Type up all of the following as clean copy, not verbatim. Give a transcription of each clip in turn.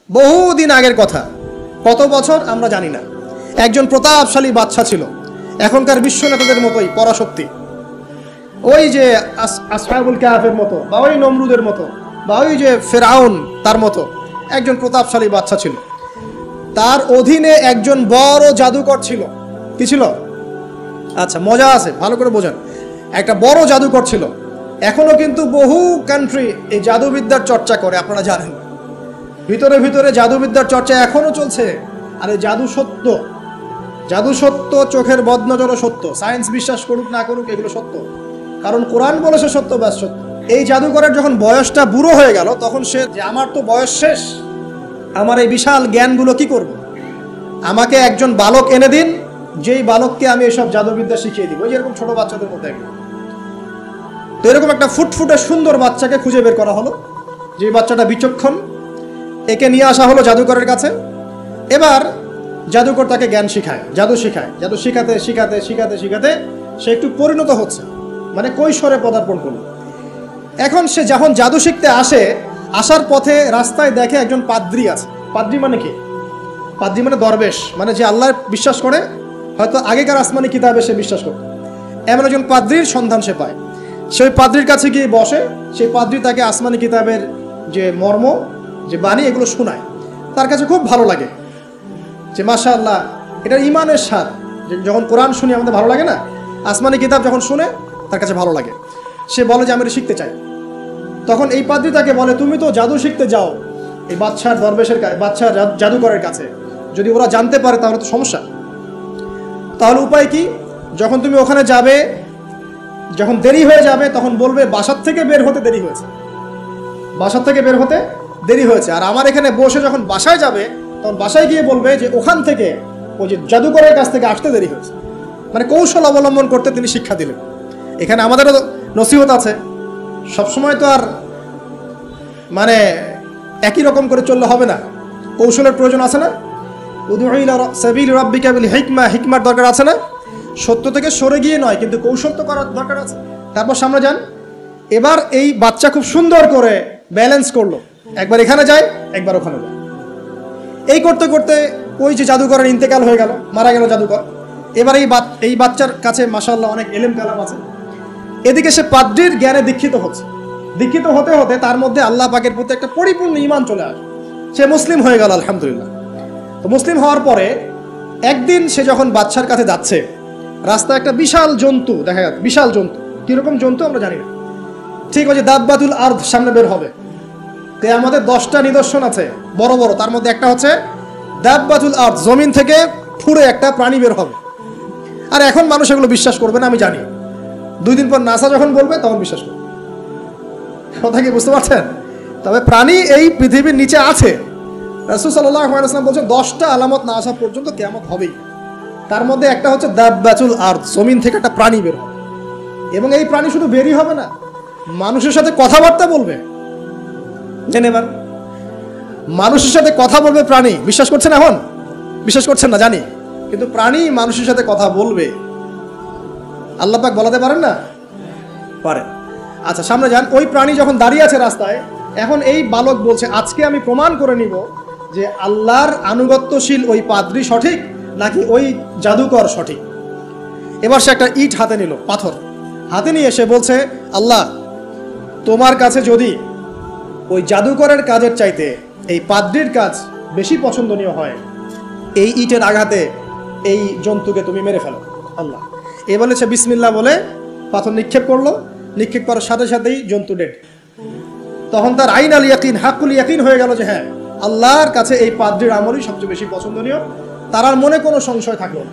বহুদিন আগের কথা, কত বছর আমরা জানি না। একজন প্রতাপশালী বাদশা ছিল, এখনকার বিশ্ব নেতাদের মতোই পরাশক্তি, ওই যে আসহাবুল কাহাফের মতো, বা ওই নমরুদের মতো, বা ওই যে ফেরাউন তার মতো একজন প্রতাপশালী বাদশা ছিল। তার অধীনে একজন বড় জাদুকর ছিল। কি ছিল? আচ্ছা, মজা আছে, ভালো করে বোঝেন। একটা বড় জাদুকর ছিল। এখনো কিন্তু বহু কান্ট্রি এই জাদুবিদ্যার চর্চা করে, আপনারা জানেন। ভিতরে ভিতরে জাদুবিদ্যার চর্চা এখনো চলছে। আর এই জাদু সত্য, জাদু সত্য, চোখের বদনজরও সত্য। সায়েন্স বিশ্বাস করুক না করুক, এগুলো সত্য, কারণ কোরআন বলেছে সত্য, ব্যাস সত্য। এই জাদুকরের যখন বয়সটা বুড়ো হয়ে গেল, তখন সে যে আমার তো বয়স শেষ, আমার এই বিশাল জ্ঞানগুলো কি করব? আমাকে একজন বালক এনে দিন, যেই বালককে আমি এসব জাদুবিদ্যা শিখিয়ে দিব। যেরকম ছোট বাচ্চাদের মধ্যে একদম। তো এরকম একটা ফুটফুটে সুন্দর বাচ্চাকে খুঁজে বের করা হলো, যে বাচ্চাটা বিচক্ষণ। একে নিয়ে আসা হলো জাদুকরের কাছে। এবার জাদুকর তাকে জ্ঞান শিখায়, জাদু শিখায়। জাদু শিখাতে শিখাতে শিখাতে শিখাতে সে একটু পরিণত হচ্ছে, মানে কৈশোরে পদার্পণ করল। এখন সে যখন জাদু শিখতে আসে, আসার পথে রাস্তায় দেখে একজন পাদ্রী আছে। পাদ্রী মানে কি? পাদ্রী মানে দরবেশ, মানে যে আল্লাহ বিশ্বাস করে, হয়তো আগেকার আসমানি কিতাবে সে বিশ্বাস করত। এমন একজন পাদ্রীর সন্ধান সে পায়। সেই পাদ্রীর কাছে গিয়ে বসে। সেই পাদ্রী তাকে আসমানি কিতাবের যে মর্ম, যে বাণী, এগুলো শোনায়। তার কাছে খুব ভালো লাগে, যে মাশাআল্লাহ, এটা ইমানের স্বাদ। যখন কোরআন শুনি আমাদের ভালো লাগে না, আসমানি কিতাব যখন শুনে তার কাছে ভালো লাগে। সে বলে যে আমি এটা শিখতে চাই। তখন এই পাদ্রী তাকে বলে, তুমি তো জাদু শিখতে যাও এই বাদশার দরবেশের বাদশার জাদুকরের কাছে, যদি ওরা জানতে পারে তাহলে তো সমস্যা। তাহলে উপায় কি? যখন তুমি ওখানে যাবে, যখন দেরি হয়ে যাবে, তখন বলবে বাসার থেকে বের হতে দেরি হয়েছে, বাসার থেকে বের হতে দেরি হয়েছে। আর আমার এখানে বসে যখন বাসায় যাবে, তখন বাসায় গিয়ে বলবে যে ওখান থেকে, ওই যে জাদুকরের কাছ থেকে আসতে দেরি হয়েছে। মানে কৌশল অবলম্বন করতে তিনি শিক্ষা দিলেন। এখানে আমাদেরও নসিহত আছে। সবসময় তো আর মানে একই রকম করে চললে হবে না, কৌশলের প্রয়োজন আছে না? উদউ ইলা সাবিলি রাব্বিকা বিল হিকমা, হিকমার দরকার আছে না? সত্য থেকে সরে গিয়ে নয়, কিন্তু কৌশল তো করার দরকার আছে। তারপর সামনে যান। এবার এই বাচ্চা খুব সুন্দর করে ব্যালেন্স করলো, একবার এখানে যায়, একবার ওখানে যায়। এই করতে করতে ওই যে জাদুকরের ইন্তেকাল হয়ে গেল, মারা গেল জাদুকর। এবার এই বাচ্চার কাছে মাশাআল্লাহ অনেক এলেম কালাম আছে। এদিকে সে পাদ্রীর জ্ঞানে দীক্ষিত হচ্ছে। দীক্ষিত হতে হতে তার মধ্যে আল্লাহ পাকের প্রতি একটা পরিপূর্ণ ঈমান চলে আসে। সে মুসলিম হয়ে গেল, আলহামদুলিল্লাহ। তো মুসলিম হওয়ার পরে একদিন সে যখন বাচ্চার কাছে যাচ্ছে, রাস্তায় একটা বিশাল জন্তু দেখা যাচ্ছে। বিশাল জন্তু, কিরকম জন্তু আমরা জানি না। ঠিক ওই যে দাব্বাতুল আরদ সামনে বের হবে। আমাদের 10টা নিদর্শন আছে বড় বড়, তার মধ্যে একটা হচ্ছে দাব্বাতুল আরদ, জমিন থেকে ফুঁড়ে একটা প্রাণী বের হবে। আর এখন মানুষ এগুলো বিশ্বাস করবে না, আমি জানি। 2 দিন পর নাসা যখন বলবে তখন বিশ্বাস করবে। কথা কি বুঝতে পারছেন? তবে প্রাণী এই পৃথিবীর নিচে আছে। রাসূল সাল্লাল্লাহু আলাইহি ওয়াসাল্লাম বলেছেন 10টা আলামত না আসা পর্যন্ত কিয়ামত হবেই। তার মধ্যে একটা হচ্ছে দাব্বাতুল আরদ, জমিন থেকে একটা প্রাণী বের হবে। এবং এই প্রাণী শুধু বেরই হবে না, মানুষের সাথে কথাবার্তা বলবে। জেনে এবার মানুষের সাথে কথা বলবে প্রাণী। বিশ্বাস করছেন? এখন বিশ্বাস করছেন না জানি, কিন্তু প্রাণী মানুষের সাথে কথা বলবে। আল্লাহ পাক বলাতে পারেন না? পারেন। আচ্ছা, সামনে যান। ওই প্রাণী যখন দাঁড়িয়ে আছে রাস্তায়, এখন এই বালক বলছে, আজকে আমি প্রমাণ করে নিব যে আল্লাহর আনুগত্যশীল ওই পাদ্রী সঠিক নাকি ওই জাদুকর সঠিক। এবার সে একটা ইট হাতে নিল, পাথর হাতে নিয়ে সে বলছে, আল্লাহ, তোমার কাছে যদি ওই জাদুকরের কাজের চাইতে এই পাদ্রীর কাজ বেশি পছন্দনীয় হয়, এই ইটের আঘাতে এই জন্তুকে তুমি মেরে ফেলো আল্লাহ। এ বলে সে বিসমিল্লাহ বলে পাথর নিক্ষেপ করলো। নিক্ষেপ করার সাথে সাথেই জন্তু ডেড। তখন তার আইন আল ইয়াকিন, হাক্কুল ইয়াকিন হয়ে গেল যে হ্যাঁ, আল্লাহর কাছে এই পাদ্রীর আমলই সবচেয়ে বেশি পছন্দনীয়। তার আর মনে কোনো সংশয় থাকলো না।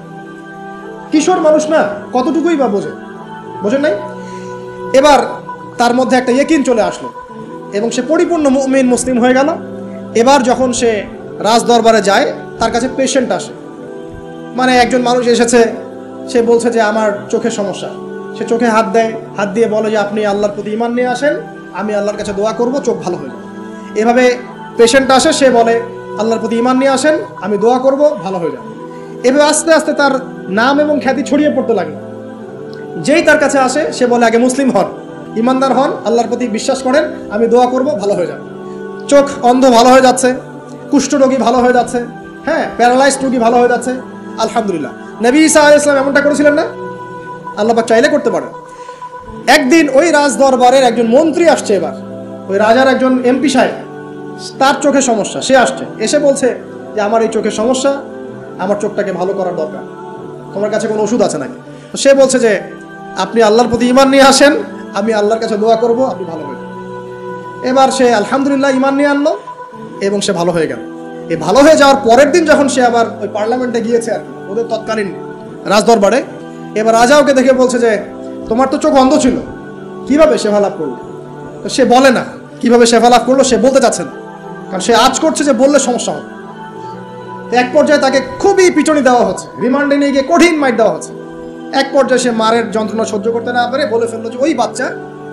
কিশোর মানুষ না, কতটুকুই বা বোঝেন নাই? এবার তার মধ্যে একটা ইয়াকিন চলে আসলো এবং সে পরিপূর্ণ মুমিন, মুসলিম হয়ে গেল। এবার যখন সে রাজ দরবারে যায়, তার কাছে পেশেন্ট আসে। মানে একজন মানুষ এসেছে, সে বলছে যে আমার চোখের সমস্যা। সে চোখে হাত দেয়, হাত দিয়ে বলে যে আপনি আল্লাহর প্রতি ঈমান নিয়ে আসেন, আমি আল্লাহর কাছে দোয়া করব, চোখ ভালো হয়ে যাবে। এভাবে পেশেন্ট আসে, সে বলে আল্লাহর প্রতি ঈমান নিয়ে আসেন, আমি দোয়া করব, ভালো হয়ে যাবে। এভাবে আস্তে আস্তে তার নাম এবং খ্যাতি ছড়িয়ে পড়তে লাগলো। যেই তার কাছে আসে, সে বলে আগে মুসলিম হন, ইমানদার হন, আল্লাহর প্রতি বিশ্বাস করেন, আমি দোয়া করব, ভালো হয়ে যাবে। চোখ অন্ধ ভালো হয়ে যাচ্ছে। কুষ্ঠরোগী ভালো হয়ে যাচ্ছে, হ্যাঁ, প্যারালাইজড রোগী ভালো হয়ে যাচ্ছে, আলহামদুলিল্লাহ। নবী ঈসা আলাইহিস সালাম এমনটা করেছিলেন না? আল্লাহ পাক চাইলে করতে পারেন। একদিন ওই রাজ দরবারের একজন মন্ত্রী আসছে, এবার ওই রাজার একজন এমপি সাহেব, তার চোখে সমস্যা, সে আসছে, এসে বলছে যে আমার এই চোখের সমস্যা, আমার চোখটাকে ভালো করার দরকার, তোমার কাছে কোনো ওষুধ আছে নাকি? সে বলছে যে আপনি আল্লাহর প্রতি ঈমান নিয়ে আসেন, আমি আল্লাহর কাছে দোয়া করব, আপনি ভালো হয়ে যাবেন। এবার সে আলহামদুলিল্লাহ ঈমান নিয়ে আনলো এবং সে ভালো হয়ে গেল। এই ভালো হয়ে যাওয়ার পরের দিন যখন সে আবার ওই পার্লামেন্টে গিয়েছে আর কি, ওদের তৎকালীন রাজদরবারে, এবার রাজা ওকে দেখে বলছে যে তোমার তো চোখ অন্ধ ছিল, কিভাবে শেফা লাভ করলো? তো সে বলে না কিভাবে শেফা লাভ করলো, সে বলতে চাচ্ছে না, কারণ সে আজ করছে যে বললে সমস্যা হবে। এক পর্যায়ে তাকে খুবই পিটুনি দেওয়া হচ্ছে, রিমান্ডে নিয়ে গিয়ে কঠিন মাইর দেওয়া হচ্ছে। এক পর্যায়ে সে মারের যন্ত্রণা সহ্য করতে না পারে বলে ফেললো যে ওই বাচ্চা,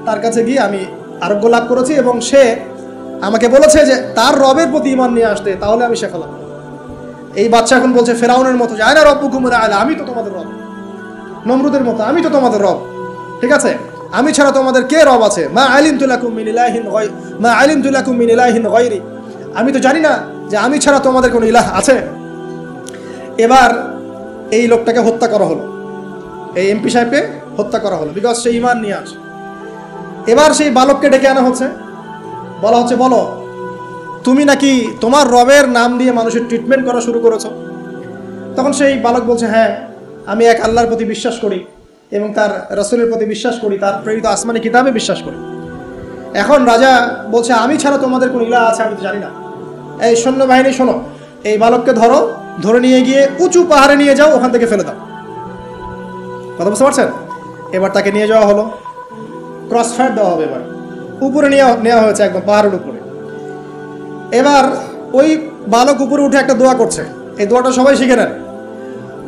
তার কাছে গিয়ে আমি আরোগ্য লাভ করেছি এবং সে আমাকে বলেছে যে তার রবের প্রতি ঈমান নিয়ে আসতে, তাহলে আমি শেফা লাভ করব। এই বাচ্চা এখন বলছে ফেরাউনের মতো যে আয়না রব্বুকুমুল আ'লা, আমি তো তোমাদের রব, নমরুদের মতো আমি তো তোমাদের রব, ঠিক আছে, আমি ছাড়া তোমাদের কে রব আছে? মা আলিমতু লাকুম মিন ইলাহিন গায়রি, মা আলিমতু লাকুম মিন ইলাহিন গায়রি, আমি তো জানি না যে আমি ছাড়া তোমাদের কোনো ইলাহ আছে। এবার এই লোকটাকে হত্যা করা হলো, এই এমপি সাহেবকে হত্যা করা হলো, বিকজ সে ঈমান নিয়ে আসে। এবার সেই বালককে ডেকে আনা হচ্ছে, বলা হচ্ছে বলো তুমি নাকি তোমার রবের নাম দিয়ে মানুষের ট্রিটমেন্ট করা শুরু করেছো? তখন সেই বালক বলছে হ্যাঁ, আমি এক আল্লাহর প্রতি বিশ্বাস করি এবং তার রাসূলের প্রতি বিশ্বাস করি, তার প্রেরিত আসমানি কিতাবে বিশ্বাস করি। এখন রাজা বলছে আমি ছাড়া তোমাদের কোন ইলাহ আছে আমি তো জানি না। এই সৈন্যবাহিনী শোনো, এই বালককে ধরো, ধরে নিয়ে গিয়ে উঁচু পাহাড়ে নিয়ে যাও, ওখান থেকে ফেলে দাও। কথা বুঝতে পারছেন? এবার তাকে নিয়ে যাওয়া হলো, ক্রস ফায়ার দেওয়া হবে, এবার উপরে নেওয়া হয়েছে, একদম পাহাড়ের উপরে। এবার ওই বালক উপরে উঠে একটা দোয়া করছে, এই দোয়াটা সবাই শিখে নেন।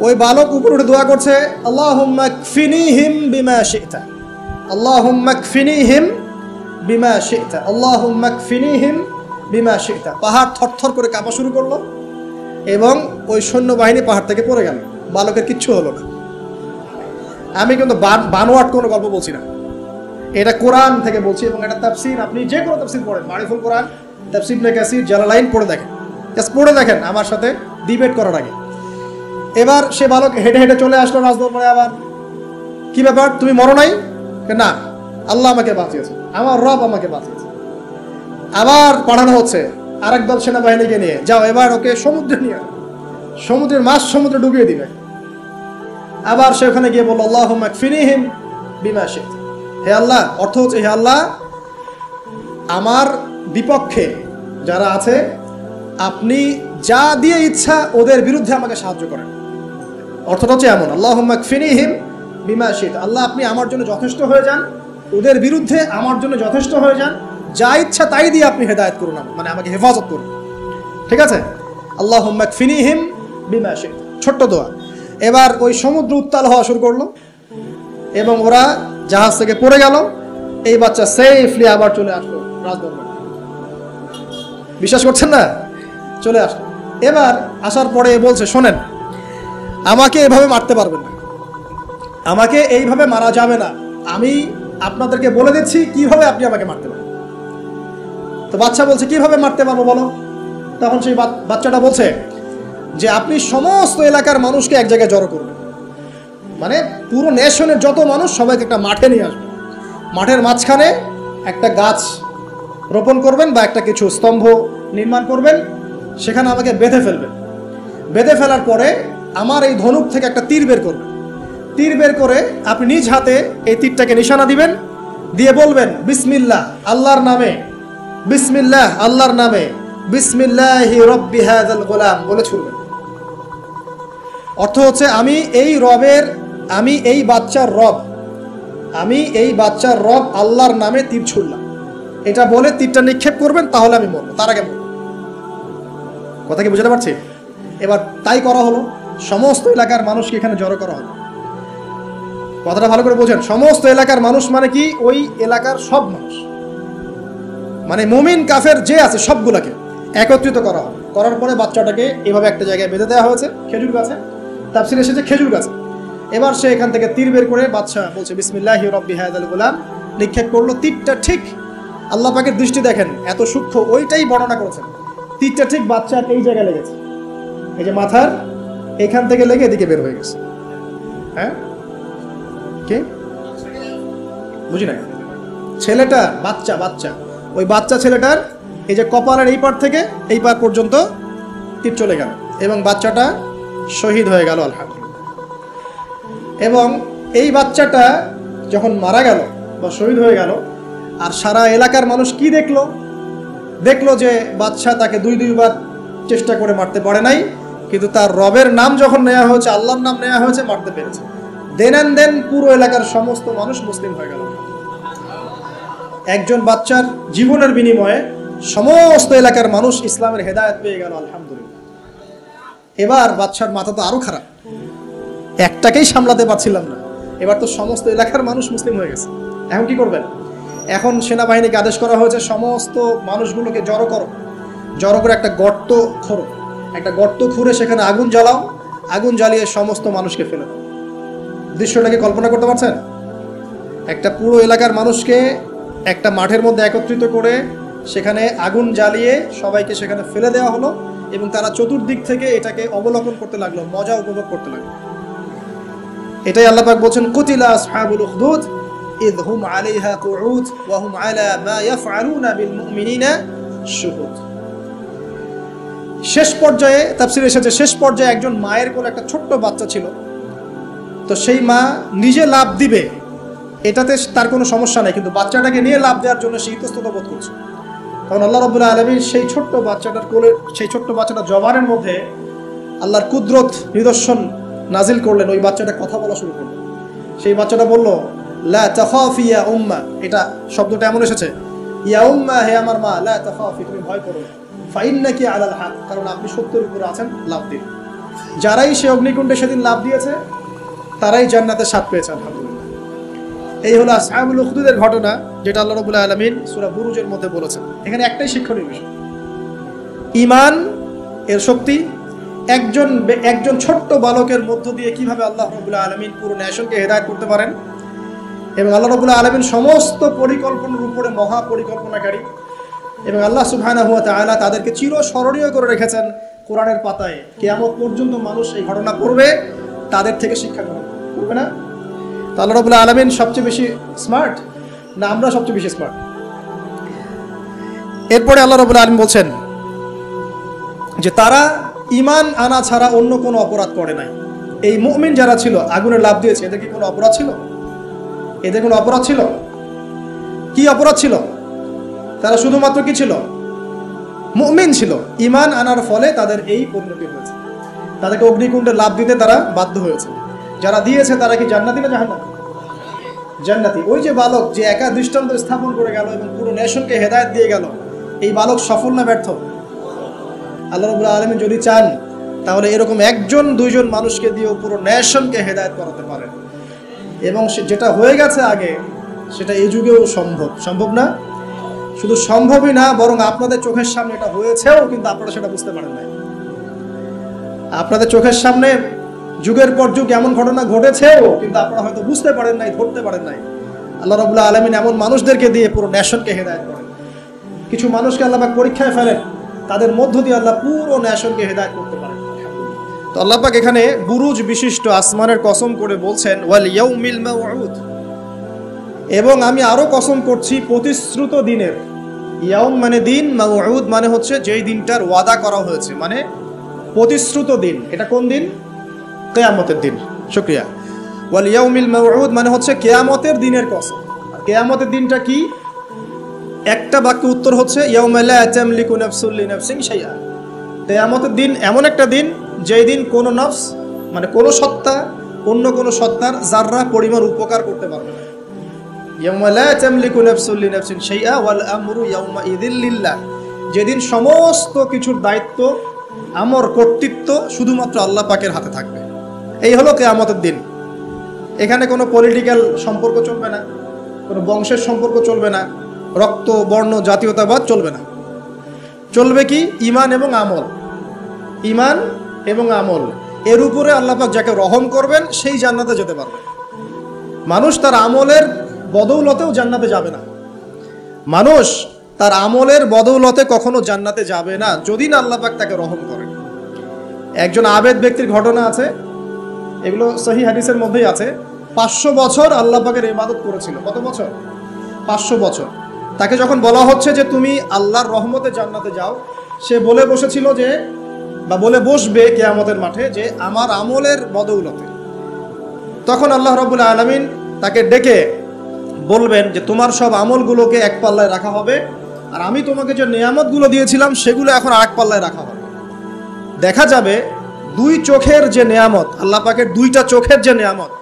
ওই বালক উপরে উঠে দোয়া করছে আল্লাহুম্মা কফিনিহিম বিমা শি'তা, আল্লাহুম্মা কফিনিহিম বিমা শি'তা, আল্লাহুম্মা কফিনিহিম বিমা শি'তা। পাহাড় থরথর করে কাঁপা শুরু করলো এবং ওই সৈন্যবাহিনী পাহাড় থেকে পড়ে গেল, বালকের কিচ্ছু হলো না। আমি কিন্তু বানোয়াট কোনো গল্প বলছি না, এটা কোরআন থেকে বলছি এবং এটা তাফসীর, আপনি যে কোনো তাফসীর পড়েন, মারিফুল কোরআন, তাফসীর ইবনে কাসির, জালালাইন পড়ে দেখেন, জাস্ট পড়ে দেখেন আমার সাথে ডিবেট করার আগে। এবার সে বালক হেঁটে হেঁটে চলে আসলো রাজদরবারে। আবার কি ব্যাপার, তুমি মরো নাই? না, আল্লাহ আমাকে বাঁচিয়েছে, আমার রব আমাকে বাঁচিয়েছে। আবার পাঠানো হচ্ছে আরেক দল সেনাবাহিনীকে নিয়ে, যাও এবার ওকে সমুদ্রে নিয়ে, সমুদ্রের মাছ সমুদ্রে ডুবিয়ে দিবে। আবার সে ওখানে গিয়ে বলল আল্লাহুম্মা কফিনিহিম বিমা শি'তা, হে আল্লাহ, অর্থ হচ্ছে হে আল্লাহ, আমার বিপক্ষে যারা আছে আপনি যা দিয়ে ইচ্ছা ওদের বিরুদ্ধে আমাকে সাহায্য করেন। অর্থটা হচ্ছে এমন, আল্লাহুম্মা কফিনিহিম বিমা শি'তা, আল্লাহ আপনি আমার জন্য যথেষ্ট হয়ে যান, ওদের বিরুদ্ধে আমার জন্য যথেষ্ট হয়ে যান, যা ইচ্ছা তাই দিয়ে আপনি হেদায়েত করুন, মানে আমাকে হেফাজত করুন, ঠিক আছে? আল্লাহুম্মা কফিনিহিম বিমা শি'তা, ছোট্ট দোয়া। এবার ওই সমুদ্র উত্তাল হওয়া শুরু করলো এবং ওরা জাহাজ থেকে পড়ে গেল। এই বাচ্চা সেফলি আবার চলে আসলো রাজদরবারে। বিশ্বাস করছেন না? চলে আসলো। এবার আসার পরে বলছে শোনেন, আমাকে এভাবে মারতে পারবেন না, আমাকে এইভাবে মারা যাবে না, আমি আপনাদেরকে বলে দিচ্ছি কিভাবে আপনি আমাকে মারতে পারবেন। তো বাচ্চা বলছে কিভাবে মারতে পারবো বলো? তখন সেই বাচ্চাটা বলছে যে আপনি সমস্ত এলাকার মানুষকে এক জায়গায় জড়ো করবেন, মানে পুরো নেশনের যত মানুষ সবাইকে একটা মাঠে নিয়ে আসবেন, মাঠের মাঝখানে একটা গাছ রোপণ করবেন বা একটা কিছু স্তম্ভ নির্মাণ করবেন, সেখানে আমাকে বেঁধে ফেলবেন। বেঁধে ফেলার পরে আমার এই ধনুক থেকে একটা তীর বের করবেন, তীর বের করে আপনি নিজ হাতে এই তীরটাকে নিশানা দিবেন, দিয়ে বলবেন বিসমিল্লাহ আল্লাহর নামে, বিসমিল্লাহ আল্লাহর নামে, বিসমিল্লাহি রব্বি হাযাল গোলাম বলে ছুড়বেন। অর্থ হচ্ছে আমি এই রবের, আমি এই বাচ্চার রব, আমি এই বাচ্চার রব আল্লাহর নামে তীর ছুড়লাম, এটা বলে তীরটা নিক্ষেপ করবেন, তাহলে আমি মরবো, তার আগে মরবো। কথা কি বুঝতে পারছি? এবার তাই করা হলো, সমস্ত এলাকার মানুষকে এখানে জড়ো করা হলো। কথাটা ভালো করে বোঝেন, সমস্ত এলাকার মানুষ মানে কি? ওই এলাকার সব মানুষ, মানে মুমিন কাফের যে আছে সবগুলাকে একত্রিত করা হয়। করার পরে বাচ্চাটাকে এভাবে একটা জায়গায় বেঁধে দেওয়া হয়েছে, খেজুর গাছে, তাফসীরে এসেছে খেজুর গাছে। এবার সে এখান থেকে তীর বের করে বাদশা বলছে বিসমিল্লাহি রব্বি হাযাল গোলাম, নিক্ষেপ করলো। তীরটা ঠিক আল্লাহ পাকের দৃষ্টি দেখেন এত সূক্ষ্ম, ওইটাই বর্ণনা করেছেন। তীরটা ঠিক বাচ্চার এই জায়গায় লেগেছে, এই যে মাথার এখান থেকে লেগে এদিকে বের হয়ে গেছে। হ্যাঁ, কি বুঝি না? ছেলেটা বাচ্চা বাচ্চা ওই বাচ্চা ছেলেটার এই যে কপালের এই পার থেকে এই পার পর্যন্ত তীর চলে গেল এবং বাচ্চাটা শহীদ হয়ে গেল আলহামদুলিল্লাহ। এবং এই বাচ্চাটা যখন মারা গেল বা শহীদ হয়ে গেল, আর সারা এলাকার মানুষ কি দেখলো? দেখলো যে বাচ্চা তাকে দুইবার চেষ্টা করে মারতে পারে নাই, কিন্তু তার রবের নাম যখন নেওয়া হয়েছে, আল্লাহর নাম নেওয়া হয়েছে, মারতে পেরেছে। দেন পুরো এলাকার সমস্ত মানুষ মুসলিম হয়ে গেল। একজন বাচ্চার জীবনের বিনিময়ে সমস্ত এলাকার মানুষ ইসলামের হেদায়েত পেয়ে গেল আলহামদুলিল্লাহ। এবার বাচ্চার মাথা তো আরো খারাপ, একটাকেই সামলাতে পারছিলাম না, এবার তো সমস্ত এলাকার মানুষ মুসলিম হয়ে গেছে। এখন কি করবেন? এখন সেনাবাহিনীকে আদেশ করা হয়েছে সমস্ত মানুষগুলোকে জড়ো করে একটা গর্ত খোঁড়ো, একটা গর্ত খুঁড়ে সেখানে আগুন জ্বালাও, আগুন জ্বালিয়ে সমস্ত মানুষকে ফেলে দাও। দৃশ্যটাকে কল্পনা করতে পারছেন? একটা পুরো এলাকার মানুষকে একটা মাঠের মধ্যে একত্রিত করে সেখানে আগুন জ্বালিয়ে সবাইকে সেখানে ফেলে দেওয়া হলো এবং তারা চতুর্দিক থেকে এটাকে অবলোকন করতে লাগলো, মজা উপভোগ করতে লাগলো। এটাই আল্লাহ পাক বলছেন, কুতিলা আসহাবুল উখদুদ ইয হুম আলাইহা কুউদ ওয়া হুম আলা মা ইয়াফআলুনা বিল মুমিনিনা শুহুদ। শেষ পর্যায়ে তাফসীরে এসেছে, শেষ পর্যায়ে একজন মায়ের কোলে একটা ছোট্ট বাচ্চা ছিল। তো সেই মা নিজে লাভ দিবে এটাতে তার কোনো সমস্যা নেই, কিন্তু বাচ্চাটাকে নিয়ে লাভ দেওয়ার জন্য সে ইতস্তত বোধ করছে। তখন আল্লাহ রাব্বুল আলামিন সেই ছোট্ট বাচ্চাটার কোলে, সেই ছোট্ট বাচ্চাটার জবানের মধ্যে আল্লাহর কুদরত নিদর্শন নাজিল করলেন। ওই বাচ্চাটা কথা বলা শুরু করলো। সেই বাচ্চাটা বলল, লা তাখাফি ইয়া উম্মা, এটা শব্দটা এমন এসেছে, ইয়া উম্মা, হে আমার মা, লা তাখাফি, তুমি ভয় করো না, ফাইন্নাকি আলাল হক, কারণ আপনি সত্যের উপরে আছেন, লাভ দিন। যারাই সে অগ্নিকুণ্ডে সেদিন লাভ দিয়েছে তারাই জান্নাতের স্বাদ পেয়েছে আলহামদুলিল্লাহ। এই হলো আসহাবুল উখদুদের ঘটনা, যেটা আল্লাহ রাব্বুল আলামিন সূরা বুরুজের মধ্যে বলেছেন। এখানে একটাই শিক্ষণীয় বিষয়, ঈমান এর শক্তি একজন ছোট্ট বালকের মধ্য দিয়ে কিভাবে আল্লাহ রাব্বুল আলামিন পুরো নেশনকে হেদায়েত করতে পারেন। এবং আল্লাহ রাব্বুল আলামিন সমস্ত পরিকল্পনার উপরে মহা পরিকল্পনাকারী, এবং আল্লাহ সুবহানাহু ওয়া তাআলা তাদেরকে চিরস্মরণীয় করে রেখেছেন কোরআনের পাতায়। কিয়ামত পর্যন্ত মানুষ এই ঘটনা পড়বে, তাদের থেকে শিক্ষা গ্রহণ করবে না? তো আল্লাহ রাব্বুল আলামিন সবচেয়ে বেশি স্মার্ট না আমরা সবচেয়ে বেশি স্মার্ট? এরপরে আল্লাহ রাব্বুল আলামিন বলছেন যে তারা ঈমান আনা ছাড়া অন্য কোনো অপরাধ করে নাই। এই মুমিন যারা ছিল, আগুনে লাফ দিয়েছে, এদের কি কোনো অপরাধ ছিল? এদের কোনো অপরাধ ছিল? কি অপরাধ ছিল? তারা শুধুমাত্র কি ছিল? মুমিন ছিল। ঈমান আনার ফলে তাদের এই পরিণতি হয়েছে, তাদেরকে অগ্নিকুণ্ডে লাফ দিতে তারা বাধ্য হয়েছে। যারা দিয়েছে তারা কি জান্নাতি না জাহান্নামী? জান্নাতি। ওই যে বালক যে একা দৃষ্টান্ত স্থাপন করে গেল এবং পুরো নেশনকে হেদায়েত দিয়ে গেল, এই বালক সফল না ব্যর্থ? আল্লাহ রাব্বুল আলামিন যদি চান তাহলে এরকম একজন দুইজন মানুষকে দিয়েও পুরো নেশনকে হেদায়েত করাতে পারেন। এবং যেটা হয়ে গেছে আগে সেটা এই যুগেও সম্ভব না? শুধু সম্ভবই না, বরং আপনাদের চোখের সামনে এটা হয়েছেও, কিন্তু আপনারা সেটা বুঝতে পারেন নাই। আপনাদের চোখের সামনে যুগের পর যুগ এমন ঘটনা ঘটেছেও, কিন্তু আপনারা হয়তো বুঝতে পারেন নাই, ধরতে পারেন নাই। আল্লাহ রাব্বুল আলামিন এমন মানুষদেরকে দিয়ে পুরো নেশনকে হেদায়েত করেন। কিছু মানুষকে আল্লাহ পাক পরীক্ষায় ফেলেন, তাদের মধ্য দিয়ে আল্লাহ পুরো নেশনকে হেদায়েত করতে পারেন। তো আল্লাহ পাক এখানে বুরুজ বিশিষ্ট আসমানের কসম করে বলছেন, ওয়াল ইয়াউমিল মাউউদ, এবং আমি আরো কসম করছি প্রতিশ্রুত দিনের। ইয়াউম মানে দিন, মাউউদ মানে হচ্ছে যেই দিনটার ওয়াদা করা হয়েছে, মানে প্রতিশ্রুত দিন। এটা কোন দিন? কিয়ামতের দিন। শুকরিয়া। ওয়াল ইয়াউমিল মাউউদ মানে হচ্ছে কিয়ামতের দিনের কসম। কিয়ামতের দিনটা কি? একটা বাক্য উত্তর হচ্ছে ইয়াউমা লা তামলিকু নাফসুন লিনাফসিন শাইআ। কিয়ামতের দিন এমন একটা দিন যেই দিন কোনো নফস, মানে কোনো সত্তা অন্য কোনো সত্তার যাররা পরিমাণ উপকার করতে পারবে না। ইয়াউমা লা তামলিকু নাফসুন লিনাফসিন শাইআ ওয়াল আমরু ইয়াউমা ইযিল লিল্লাহ, যেদিন সমস্ত কিছুর দায়িত্ব, আমর, কর্তৃত্ব শুধুমাত্র আল্লাহ পাকের হাতে থাকবে। এই হলো কিয়ামতের দিন। এখানে কোনো পলিটিক্যাল সম্পর্ক চলবে না, কোনো বংশের সম্পর্ক চলবে না, রক্ত, বর্ণ, জাতীয়তাবাদ চলবে না। চলবে কি? ঈমান এবং আমল। ঈমান এবং আমল, এর উপরে আল্লাহ পাক যাকে রহম করবেন সেই জান্নাতে যেতে পারবে। মানুষ তার আমলের বদৌলতেও জান্নাতে যাবে না। মানুষ তার আমলের বদৌলতে কখনো জান্নাতে যাবে না যদি না আল্লাহ পাক তাকে রহম করেন। একজন আবেদ ব্যক্তির ঘটনা আছে, এগুলো সহিহ হাদিসের মধ্যেই আছে। 500 বছর আল্লাহ পাকের ইবাদত করেছিল। কত বছর? 500 বছর। তাকে যখন বলা হচ্ছে যে তুমি আল্লাহর রহমতে জান্নাতে যাও, সে বলে বসেছিল যে, বা বলে বসবে কিয়ামতের মাঠে যে আমার আমলের বদৌলতে। তখন আল্লাহ রাব্বুল আলামিন তাকে ডেকে বলবেন যে তোমার সব আমলগুলোকে এক পাল্লায় রাখা হবে, আর আমি তোমাকে যে নিয়ামতগুলো দিয়েছিলাম সেগুলো এখন আরেক পাল্লায় রাখা হবে। দেখা যাবে দুই চোখের যে নিয়ামত, আল্লাহ পাকের দুইটা চোখের যে নিয়ামত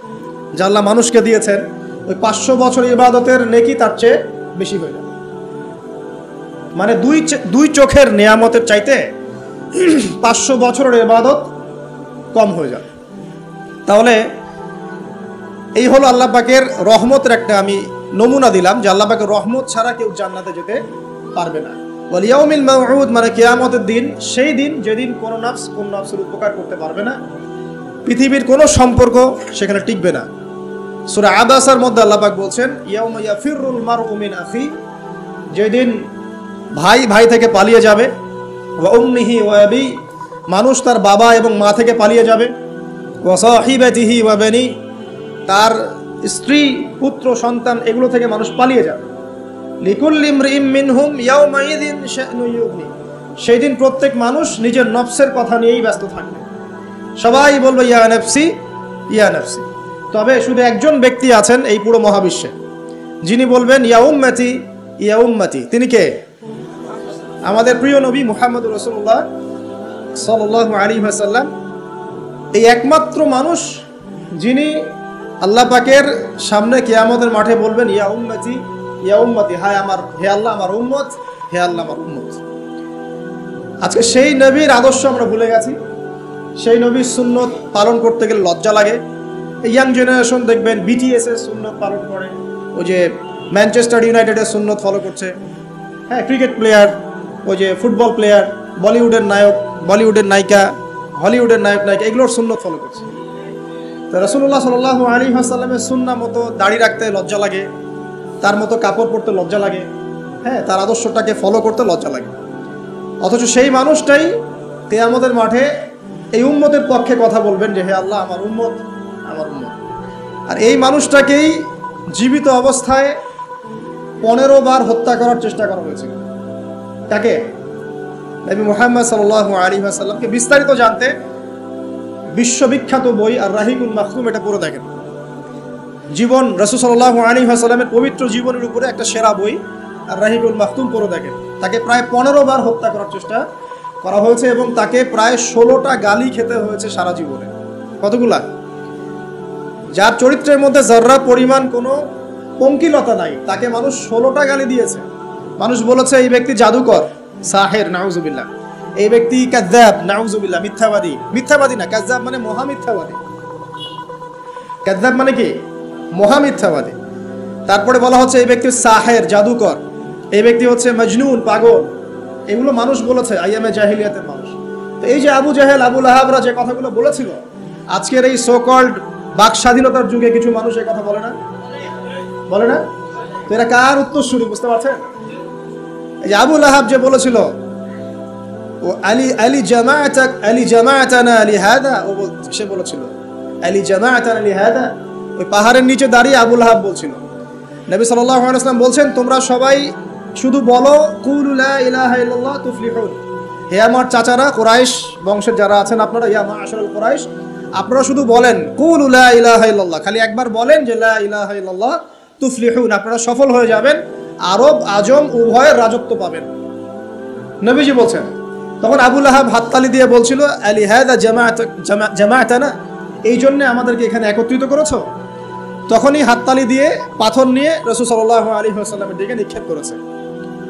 যা আল্লাহ মানুষকে দিয়েছেন, ওই 500 বছর ইবাদতের নেকি তার চেয়ে বেশি হয়ে যাবে। মানে দুই চোখের নিয়ামতের চাইতে 500 বছরের ইবাদত কম হয়ে যাবে। তাহলে এই হলো আল্লাহ পাকের রহমতের একটা আমি নমুনা দিলাম যে আল্লাহ পাকের রহমত ছাড়া কেউ জান্নাতে যেতে পারবে না। ওয়াল ইয়াউমিল মাউউদ, মানে কিয়ামতের দিন, সেই দিন যেদিন কোনো নফস কোন নফসের উপকার করতে পারবে না, পৃথিবীর কোনো সম্পর্ক সেখানে টিকবে না। সূরা আবাসার মধ্যে আল্লাহ পাক বলছেন ইয়াউমা ইয়াফিরুল মারউ মিন আখি, যেদিন ভাই ভাই থেকে পালিয়ে যাবে, ওয়া উম্মিহি ওয়া আবি, মানুষ তার বাবা এবং মা থেকে পালিয়ে যাবে, ওয়া সাহিবাতিহি ওয়া বানি, তার স্ত্রী পুত্র সন্তান এগুলো থেকে মানুষ পালিয়ে যাবে। লিকুল্লি ইমরিইম মিনহুম ইয়াউমাইযিন শা'নু ইউগনি, সেই দিন প্রত্যেক মানুষ নিজের নফসের কথা নিয়েই ব্যস্ত থাকবে। সবাই বলবে ইয়া নাফসি ইয়া নাফসি। তবে শুধু একজন ব্যক্তি আছেন এই পুরো মহাবিশ্বে যিনি বলবেন ইয়া উম্মতি ইয়া উম্মতি। তিনি কে? আমাদের প্রিয় নবী মুহাম্মদুর রাসূলুল্লাহ সাল্লাল্লাহু আলাইহি ওয়াসাল্লাম, এই একমাত্র মানুষ যিনি আল্লাহ পাকের সামনে কিয়ামতের মাঠে বলবেন ইয়া উম্মতি ইয়া উম্মতি, হায় আমার, হে আল্লাহ আমার উম্মত, হে আল্লাহ আমার উম্মত। আজকে সেই নবীর আদর্শ আমরা ভুলে গেছি। সেই নবীর সুন্নত পালন করতে গেলে লজ্জা লাগে। ইয়াং জেনারেশন দেখবেন বিটিএস এর সুন্নত পালন করে, ওই যে ম্যানচেস্টার ইউনাইটেডের সুন্নত ফলো করছে। হ্যাঁ, ক্রিকেট প্লেয়ার, ওই যে ফুটবল প্লেয়ার, বলিউডের নায়ক, বলিউডের নায়িকা, হলিউডের নায়ক নায়িকা, এগুলোর সুন্নত ফলো করছে। তো রাসূলুল্লাহ সাল্লাল্লাহু আলাইহি ওয়াসাল্লামের সুন্নাহ মতো দাড়ি রাখতে লজ্জা লাগে, তার মতো কাপড় পরতে লজ্জা লাগে, হ্যাঁ, তার আদর্শটাকে ফলো করতে লজ্জা লাগে। অথচ সেই মানুষটাই কিয়ামতের মাঠে এই উম্মতের পক্ষে কথা বলবেন যে হে আল্লাহ আমার উম্মত, আমার উম্মত। আর এই মানুষটাকেই জীবিত অবস্থায় 15 বার হত্যা করার চেষ্টা করা হয়েছিল। তাকে নবী মুহাম্মদ সাল্লাল্লাহু আলাইহি ওয়াসাল্লামকে বিস্তারিত জানতে বিশ্ববিখ্যাত বই আর রাহিকুল মাখতুম এটা পড়ে দেখেন। জীবন রাসূল সাল্লাল্লাহু আলাইহি ওয়াসাল্লামের পবিত্র জীবনের উপরে একটা সেরা বই আর রাহিকুল মাখতুম পড়ে দেখেন। তাকে প্রায় 15 বার হত্যা করার চেষ্টা করা হয়েছে এবং তাকে প্রায় 16টা গালি খেতে হয়েছে সারা জীবনে। কতগুলা? যার চরিত্রের মধ্যে যাররা পরিমাণ কোনো পঙ্কিলতা নাই, তাকে মানুষ 16টা গালি দিয়েছে। মানুষ বলেছে এই ব্যক্তি জাদুকর, সাহের, নাউজুবিল্লাহ। এই ব্যক্তি কাযযাব, নাউজুবিল্লাহ, মিথ্যাবাদী। মিথ্যাবাদী না, কাযযাব মানে মহা মিথ্যাবাদী। কাযযাব মানে কি? মহা মিথ্যাবাদী। তারপরে বলা হচ্ছে এই ব্যক্তি সাহের, জাদুকর। এই ব্যক্তি হচ্ছে মজনুন, পাগল। এগুলো মানুষ বলেছে, আইয়ামে জাহিলিয়াতের মানুষ। তো এই যে আবু জাহেল, আবু লাহাবরা যে কথাগুলো বলেছিল, আজকের এই সো কল্ড বাক স্বাধীনতার যুগে কিছু মানুষ এই কথা বলে না? বলে না? তো এরা কার উত্তরসূরি বুঝতে পারছেন? এই যে আবু লাহাব যে বলেছিল ও আলী জামাআতানা লিহাদা, ও সে বলেছিল আলী জামাআতানা লিহাদা। ওই পাহাড়ের নিচে দাঁড়িয়ে আবু লাহাব বলছিল। নবী সাল্লাল্লাহু আলাইহি ওয়াসাল্লাম বলছেন তোমরা সবাই শুধু বলো কুলু লা ইলাহা ইল্লাল্লাহ তুফলিহুন। হে আমার চাচারা, কুরাইশ বংশের যারা আছেন আপনারা, ইয়া মাআশারাল কুরাইশ, আপনারা শুধু বলেন কুলু লা ইলাহা ইল্লাল্লাহ, খালি একবার বলেন যে লা ইলাহা ইল্লাল্লাহ তুফলিহুন, আপনারা সফল হয়ে যাবেন, আরব আজম উভয়ের রাজত্ব পাবেন। নবীজি বলছেন। তখন আবু লাহাব হাততালি দিয়ে বলছিল আলি হাদা জামাআতানা, এই জন্য আমাদেরকে এখানে একত্রিত করেছো। তখনই হাততালি দিয়ে পাথর নিয়ে রাসূল সাল্লাল্লাহু আলাইহি ওয়াসাল্লামের দিকে নিক্ষেপ করেছে।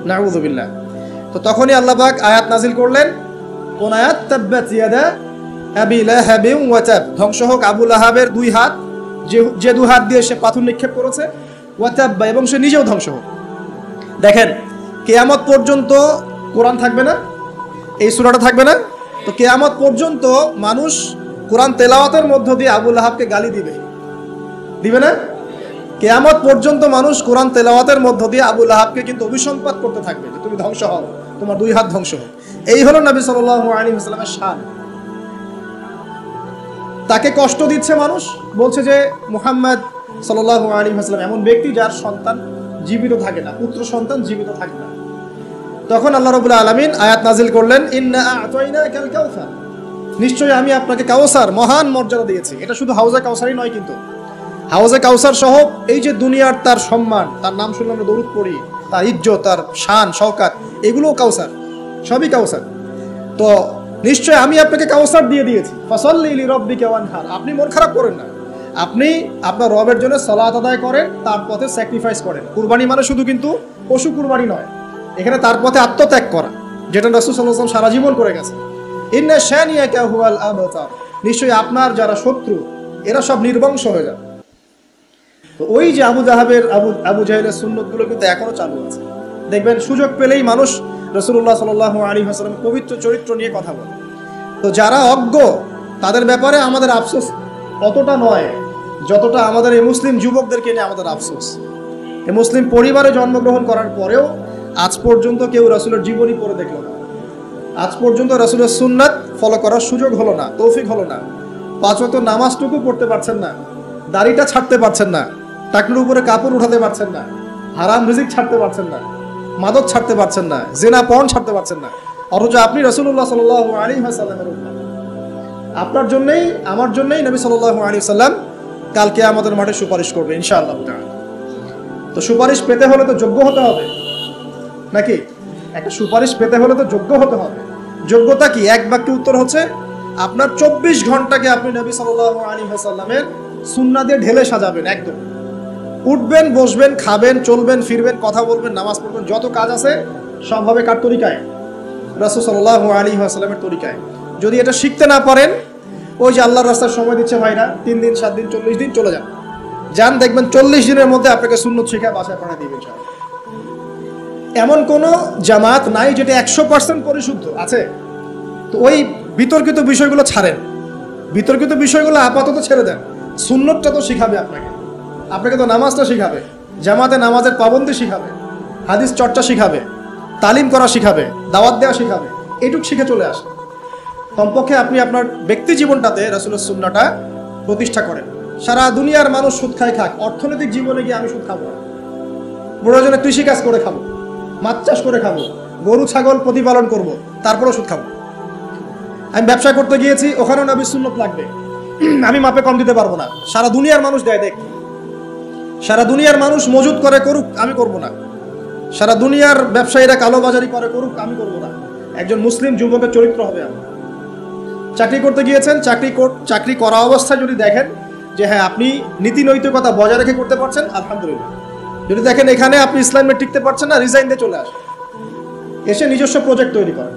নাউযুবিল্লাহ। তো তখনই আল্লাহ পাক আয়াত নাজিল করলেন। কোন আয়াত? তাব্বাত ইয়াদা আবি লাহাবিন ওয়া তাব, ধ্বংস হোক আবু লাহাবের দুই হাত, যে দুই হাত দিয়ে সে পাথর নিক্ষেপ করেছে, ওয়া তাব, এবং সে নিজেও ধ্বংস হোক। দেখেন, কিয়ামত পর্যন্ত কোরআন থাকবে না, এই সূরাটা থাকবে না। তো কিয়ামত পর্যন্ত মানুষ কোরআন তেলাওয়াতের মধ্য দিয়ে আবু লাহাবকে গালি দিবে, দিবে না? কিয়ামত পর্যন্ত মানুষ কোরআন তেলাওয়াতের মধ্য দিয়ে আবু লাহাবকে কিন্তু অভিসম্পাত করতে থাকবে যে তুমি ধ্বংস হও, তোমার 2 হাত ধ্বংস হোক। এই হলো নবী সাল্লাল্লাহু আলাইহি ওয়াসাল্লামের শান। তাকে কষ্ট দিচ্ছে মানুষ, বলছে যে মুহাম্মদ সাল্লাল্লাহু আলাইহি ওয়াসাল্লাম এমন ব্যক্তি যার সন্তান জীবিত থাকে না, পুত্র সন্তান জীবিত থাকে না। তখন আল্লাহ রাব্বুল আলামিন আয়াত নাজিল করলেন, ইন্না আ'তাইনাকাল কাউসার, নিশ্চয়ই আমি আপনাকে কাউসার মহান মর্যাদা দিয়েছি। এটা শুধু হাউজে কাউসারই নয়, কিন্তু হাউজে কাউসার সহ এই যে দুনিয়ার তার সম্মান, তার নাম শুনলে আমরা দরুদ পড়ি, তার ইজ্জত, তার শান শওকাত, এগুলোও কাউসার, সবই কাউসার। তো নিশ্চয় আমি আপনাকে কাউসার দিয়ে দিয়েছি। ফাসাল্লি লিরাব্বিকা ওয়ানহার, আপনি মন খারাপ করেন না, আপনি আপনার রবের জন্য সালাত আদায় করেন, তার পথে স্যাক্রিফাইস করেন। কুরবানি মানে শুধু কিন্তু পশু কুরবানি নয়, এখানে তার পথে আত্মত্যাগ করা, যেটা রাসূল সাল্লাল্লাহু আলাইহি ওয়াসাল্লাম সারা জীবন করে গেছে। ইন্না শানিয়াকা হুয়াল আবতার, নিশ্চয়ই আপনার যারা শত্রু এরা সব নির্বংশ হয়ে যাবে। তো ওই যে আবু জাহেলের সুন্নতগুলো কিন্তু এখনো চালু আছে। দেখবেন সুযোগ পেলেই মানুষ রাসূলুল্লাহ সাল্লাল্লাহু আলাইহি ওয়াসাল্লাম পবিত্র চরিত্র নিয়ে কথা বলে। তো যারা অজ্ঞ তাদের ব্যাপারে আমাদের আফসোস অতটা নয় যতটা আমাদের এই মুসলিম যুবকদেরকে নিয়ে আমাদের আফসোস। এই মুসলিম পরিবারে জন্মগ্রহণ করার পরেও আজ পর্যন্ত কেউ রাসূলের জীবনী পড়ে দেখলো না, আজ পর্যন্ত রাসূলের সুন্নাত ফলো করার সুযোগ হলো না, তৌফিক হলো না। 5 ওয়াক্ত নামাজটুকু পড়তে পারছেন না, দাড়িটা ছাড়তে পারছেন না, টাকনুর উপরে কাপড় উঠাতে পারছেন না, হারাম রিজিক ছাড়তে পারছেন না, মাদক ছাড়তে পারছেন না, জিনা পর্ন ছাড়তে পারছেন না। অথচ আপনি রাসূলুল্লাহ সাল্লাল্লাহু আলাইহি ওয়াসাল্লামের উম্মত। আপনার জন্যই আমার জন্যই নবী সাল্লাল্লাহু আলাইহি ওয়াসাল্লাম কালকে আমাদের মাঠে সুপারিশ করবে ইনশাআল্লাহ তাআলা। তো সুপারিশ পেতে হলে তো যোগ্য হতে হবে নাকি? একটা সুপারিশ পেতে হলে তো যোগ্য হতে হবে। যোগ্যতা কি? এক বাক্যে উত্তর হচ্ছে আপনার 24 ঘন্টাকে আপনি নবী সাল্লাল্লাহু আলাইহি ওয়াসাল্লামের সুন্নাহ দিয়ে ঢেলে সাজাবেন। একদম উঠবেন, বসবেন, খাবেন, চলবেন, ফিরবেন, কথা বলবেন, নামাজ পড়বেন, যত কাজ আছে সব হবে কার তরিকায়? রাসূল সাল্লাল্লাহু আলাইহি ওয়াসাল্লামের তরিকায়। যদি এটা শিখতে না পারেন, ওই যে আল্লাহর রাস্তায় সময় দিচ্ছে ভাইরা, 3 দিন 7 দিন 40 দিন চলে যান, দেখবেন 40 দিনের মধ্যে আপনাকে সুন্নত শিখা বাসায় পাঠিয়ে দিবে ইনশাআল্লাহ। এমন কোন জামাত নাই যেটা 100% পরিশুদ্ধ আছে। তো ওই বিতর্কিত বিষয়গুলো ছাড়েন, বিতর্কিত বিষয়গুলো আপাতত ছেড়ে দেন। সুন্নতটা তো শিখাবে আপনাকে তো নামাজটা শিখাবে, জামাতে নামাজের পাবন্দি শিখাবে, হাদিস চর্চা শিখাবে, তালিম করা শিখাবে, দাওয়াত দেওয়া শিখাবে। এটুক শিখে চলে আসে। কমপক্ষে আপনি আপনার ব্যক্তি জীবনটাতে রাসূলের সুন্নাহটা প্রতিষ্ঠা করেন। সারা দুনিয়ার মানুষ সুদ খায় খাক, অর্থনৈতিক জীবনে গিয়ে আমি সুদ খাবো না। প্রয়োজনে কৃষিকাজ করে খাবো, মাছ চাষ করে খাবো, গরু ছাগল প্রতিপালন করব, তারপরেও সুদ খাবো। আমি ব্যবসা করতে গিয়েছি, ওখানেও নবীর সুন্নত লাগবে, আমি মাপে কম দিতে পারবো না। সারা দুনিয়ার মানুষ দেয়, দেখ, সারা দুনিয়ার মানুষ মজুদ করে করুক, আমি করব না। সারা দুনিয়ার ব্যবসায়ীরা কালোবাজারি করে করুক, আমি করব না। একজন মুসলিম যুবকের চরিত্র হবে আমার। চাকরি করতে গিয়েছেন, চাকরি করা অবস্থায় যদি দেখেন যে হ্যাঁ আপনি নীতি নৈতিকতা বজায় রেখে করতে পারছেন, আলহামদুলিল্লাহ। যদি দেখেন এখানে আপনি ইসলামে টিকতে পারছেন না, রিজাইন দিয়ে চলে আসেন, এসে নিজস্ব প্রজেক্ট তৈরি করেন।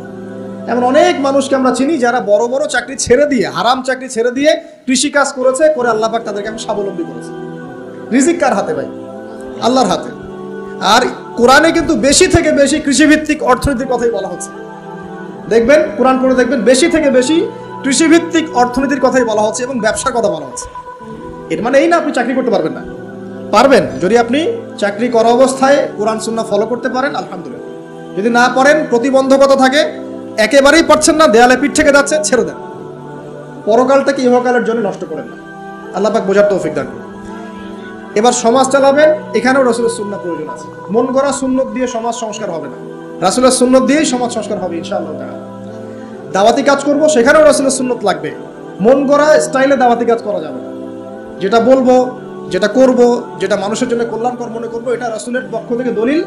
এমন অনেক মানুষকে আমরা চিনি যারা বড় বড় চাকরি ছেড়ে দিয়ে, হারাম চাকরি ছেড়ে দিয়ে কৃষিকাজ করেছে, করে আল্লাহ পাক তাদেরকে আমি স্বাবলম্বী করেছে। রিজিক কার হাতে ভাই? আল্লাহর হাতে। আর কোরআনে কিন্তু বেশি থেকে বেশি কৃষিভিত্তিক অর্থনীতির কথাই বলা হচ্ছে। দেখবেন কোরআন পড়ে দেখবেন বেশি থেকে বেশি কৃষিভিত্তিক অর্থনীতির কথাই বলা হচ্ছে এবং ব্যবসার কথা বলা হচ্ছে। এর মানে এই না আপনি চাকরি করতে পারবেন না, পারবেন। যদি আপনি চাকরি করা অবস্থায় কোরআন সুন্নাহ ফলো করতে পারেন, আলহামদুলিল্লাহ। যদি না পারেন, প্রতিবন্ধকতা থাকে, একেবারেই পারছেন না, দেয়ালে পিঠ থেকে যাচ্ছে, ছেড়ে দেন। পরকালটাকে ইহকালের জন্য নষ্ট করেন না। আল্লাহ পাক বোঝার তৌফিক দান করুন। এবার সমাজ চালাবেন, এখানেও রাসূলের সুন্নাহ প্রয়োজন আছে। মন গড়া সুন্নত দিয়ে সমাজ সংস্কার হবে না, রাসূলের সুন্নত দিয়েই সমাজ সংস্কার হবে ইনশাআল্লাহ তাআলা। দাওয়াতি কাজ করব, সেখানেও রাসূলের সুন্নত লাগবে। মন গড়া স্টাইলে দাওয়াতি কাজ করা যাবে না। যেটা বলবো, যেটা করব, যেটা মানুষের জন্য কল্যাণকর মনে করবো, এটা রাসূলের পক্ষ থেকে দলিল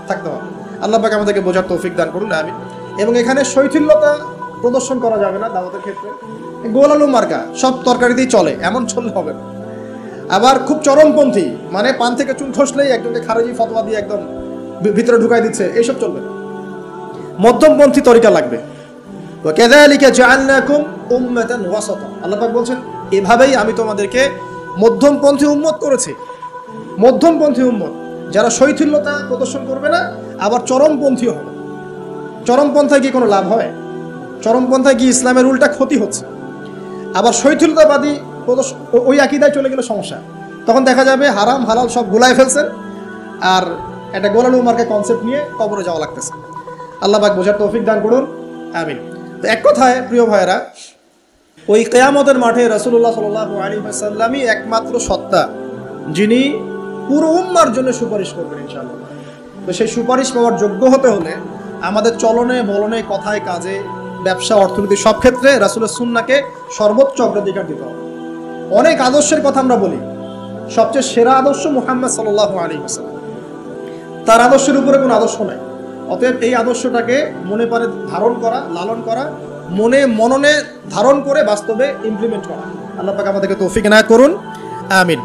থাকতে হবে। আল্লাহ পাক আমাদেরকে বোঝার তৌফিক দান করুন, আমিন। এবং এখানে শৈথিল্যতা প্রদর্শন করা যাবে না দাওয়াতের ক্ষেত্রে। গোল আলু মার্কা সব তরকারিতেই চলে, এমন চললে হবে না। আবার খুব চরমপন্থী, মানে পান থেকে চুন খসলেই একজনকে খারেজি ফতোয়া দিয়ে একদম ভিতরে ঢুকাই দিচ্ছে, এইসব চলবে না। মধ্যমপন্থী তরিকা লাগবে। ওয়াকাযালিকা জাআলনাকুম উম্মাতান ওয়াসাতা, আল্লাহ পাক বলছেন এভাবেই আমি তোমাদেরকে মধ্যমপন্থী উম্মত করেছি। মধ্যমপন্থী উম্মত, যারা শৈথিল্যতা প্রদর্শন করবে না, আবার চরমপন্থীও হবে। চরমপন্থায় কি কোনো লাভ হয়? চরমপন্থায় কি ইসলামের উল্টা ক্ষতি হচ্ছে? আবার শৈথিল্যতাবাদী ওই আকীদায় চলে গেলে সমস্যা। তখন দেখা যাবে হারাম হালাল সব গোলায় ফেলছেন, আর একটা গোলালু মার্কে কনসেপ্ট নিয়ে কবরে যাওয়া লাগতেছে। আল্লাহ পাক বোঝার তৌফিক দান করুন, আমিন। তো এক কথায় প্রিয় ভাইয়েরা, ওই কিয়ামতের মাঠে রাসূলুল্লাহ সাল্লাল্লাহু আলাইহি ওয়াসাল্লামই একমাত্র সত্তা যিনি পুরো উম্মার জন্য সুপারিশ করবেন ইনশাআল্লাহ। তো সেই সুপারিশ পাওয়ার যোগ্য হতে হলে আমাদের চলনে বলনে কথায় কাজে ব্যবসা অর্থনীতি সব ক্ষেত্রে রাসূলের সুন্নাহকে সর্বোচ্চ অগ্রাধিকার দিতে হবে। অনেক আদর্শের কথা আমরা বলি, সবচেয়ে সেরা আদর্শ মুহাম্মদ সাল্লাল্লাহু আলাইহি ওয়াসাল্লাম, তার আদর্শের উপরে কোনো আদর্শ নাই। অতএব এই আদর্শটাকে মনে প্রাণে ধারণ করা, লালন করা, মনে মননে ধারণ করে বাস্তবে ইমপ্লিমেন্ট করা। আল্লাহ পাক আমাদেরকে তৌফিক এনায়েত করুন, আমিন।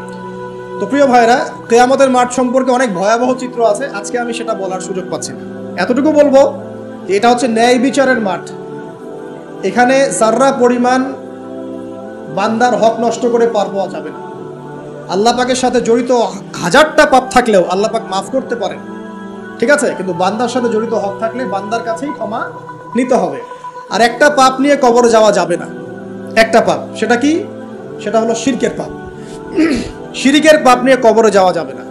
তো প্রিয় ভাইরা, কিয়ামতের মাঠ সম্পর্কে অনেক ভয়াবহ চিত্র আছে, আজকে আমি সেটা বলার সুযোগ পাচ্ছি না। এতটুকু বলবো যে এটা হচ্ছে ন্যায় বিচারের মাঠ। এখানে যাররা পরিমাণ বান্দার হক নষ্ট করে পার পাওয়া যাবে না। আল্লাহ পাকের সাথে জড়িত হাজারটা পাপ থাকলেও আল্লাহ পাক মাফ করতে পারেন, ঠিক আছে, কিন্তু বান্দার সাথে জড়িত হক থাকলে বান্দার কাছেই ক্ষমা নিতে হবে। আর একটা পাপ নিয়ে কবরে যাওয়া যাবে না, একটা পাপ, সেটা কি? সেটা হলো শিরকের পাপ। শিরিকের পাপ নিয়ে কবরে যাওয়া যাবে না।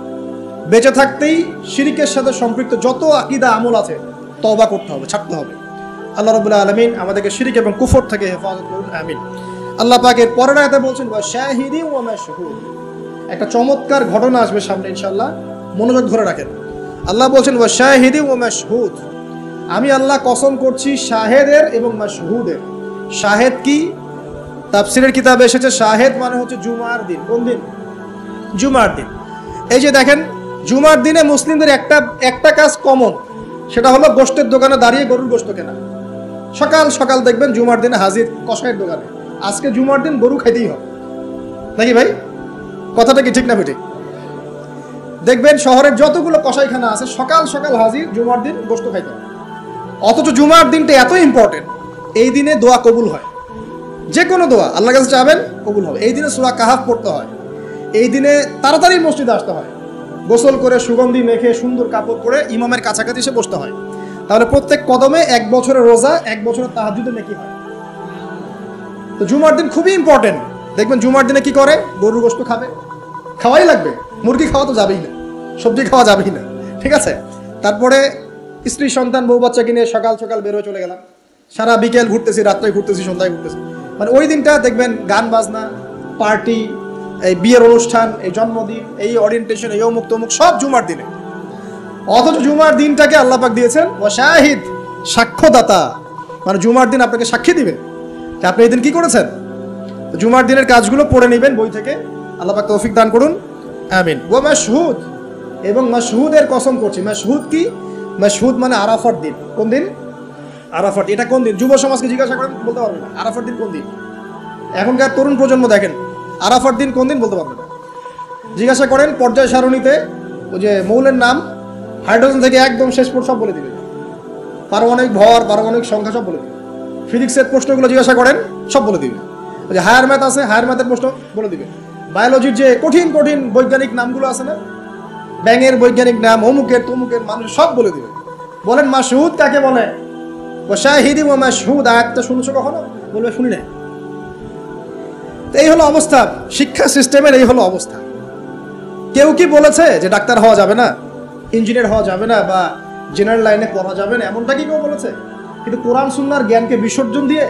বেঁচে থাকতেই শিরিকের সাথে সম্পৃক্ত যত আকীদা আমল আছে তওবা করতে হবে, ছাড়তে হবে। আল্লাহ রাব্বুল আলামিন আমাদেরকে শিরিক এবং কুফর থেকে হেফাজত করুন, আমিন। আল্লাহ পাকের পরের আয়াতে বলছেন ওয়া শাহিদিন ওয়া মাশহুদ। একটা চমৎকার ঘটনা আসবে সামনে ইনশাআল্লাহ, মনোযোগ ধরে রাখেন। আল্লাহ বলছেন ওয়া শাহিদিন ওয়া মাশহুদ, আমি আল্লাহ কসম করছি শাহেদের এবং মাশহুদের। শাহেদ কি? তাফসীরের কিতাবে এসেছে শাহেদ মানে হচ্ছে জুমার দিন। কোন দিন? জুমার দিন। এই যে দেখেন, জুমার দিনে মুসলিমদের একটা কাজ কমন, সেটা হলো গোশতের দোকানে দাঁড়িয়ে গরুর গোশত কেনা। সকাল সকাল দেখবেন জুমার দিনে হাজির কসাইয়ের দোকানে, আজকে জুমার দিন গরু খাইতেই হবে, নাকি ভাই? কথাটা কি ঠিক না বেঠিক? দেখবেন শহরের যতগুলো কসাইখানা আছে সকাল সকাল হাজির, জুমার দিন গোশত খাইতে হবে। অথচ জুমার দিনটা এত ইম্পর্টেন্ট, এই দিনে দোয়া কবুল হয়। যে কোনো দোয়া আল্লাহর কাছে চাবেন কবুল হবে। এই দিনে সূরা কাহাফ পড়তে হয়, এই দিনে তাড়াতাড়ি মসজিদে আসতে হয়, গোসল করে সুগন্ধি মেখে সুন্দর কাপড় পরে ইমামের কাছাকাছি এসে বসতে হয়। তাহলে প্রত্যেক কদমে 1 বছরের রোজা, 1 বছরের তাহাজ্জুদের নেকি হয়। তো জুমার দিন খুবই ইম্পর্টেন্ট। দেখবেন জুমার দিনে কি করে? গরুর গোশত খাবে, খাওয়াই লাগবে। মুরগি খাওয়া তো যাবেই না, সবজি খাওয়া যাবেই না, ঠিক আছে। তারপরে স্ত্রী সন্তান বউ বাচ্চাকে নিয়ে সকাল সকাল বের হয়ে চলে গেলাম, সারা বিকেল ঘুরতেছি, রাত্রে ঘুরতেছি, সন্ধ্যায় ঘুরতেছি। মানে ওই দিনটা দেখবেন গান বাজনা, পার্টি, এই বিয়ের অনুষ্ঠান, এই জন্মদিন, এই ওরিয়েন্টেশন, এই অমুক তমুক সব জুমার দিনে। অথচ জুমার দিনটাকে আল্লাহ পাক দিয়েছেন ওয়া শাহিদ, সাক্ষ্যদাতা। মানে জুমার দিন আপনাকে সাক্ষী দিবে যে আপনি এই দিন কি করেছেন। জুমার দিনের কাজগুলো পড়ে নেবেন বই থেকে, আল্লাহ পাক তৌফিক দান করুন, আমিন। ওয়া মাশহুদ, এবং মাশহুদের কসম করছি। মাশহুদ কি? মাশহুদ মানে আরাফার দিন। কোন দিন? আরাফার। এটা কোন দিন? যুব সমাজকে জিজ্ঞাসা করেন, বলতে পারবে না আরাফার দিন কোন দিন। এখনকার তরুণ প্রজন্ম দেখেন আরাফার দিন কোন দিন বলতে পারবে না। জিজ্ঞাসা করেন পর্যায় সারণীতে ওই যে মৌলের নাম, হাইড্রোজেন থেকে একদম শেষ পর্যন্ত সব বলে দিবে, পারমাণবিক ভর, পারমাণবিক সংখ্যা সব বলে দিবে। ফিজিক্সের প্রশ্নগুলো জিজ্ঞাসা করেন, সব বলে দিবে। ওই যে হায়ার ম্যাথ আছে, হায়ার ম্যাথের প্রশ্ন বলে দিবে। বায়োলজির যে কঠিন কঠিন বৈজ্ঞানিক নামগুলো আছে না, ব্যাঙের বৈজ্ঞানিক নাম, অমুকের তমুকের, মানুষ সব বলে দিবে। বলেন মাশহুদ কাকে বলে? ওয়া শাহিদি ওয়া মাশহুদ, আয়াতটা শুনছো কখনো? বলবে শুনি নাই। এই হলো অবস্থা, শিক্ষা সিস্টেমের এই হলো অবস্থা। কেউ কি বলেছে যে ডাক্তার হওয়া যাবে না, ইঞ্জিনিয়ার হওয়া যাবে না, বা জেনারেল লাইনে পড়া যাবে না? এমনটা কি কেউ বলেছে? কিন্তু কোরআন সুন্নাহর জ্ঞানকে বিসর্জন দিয়ে,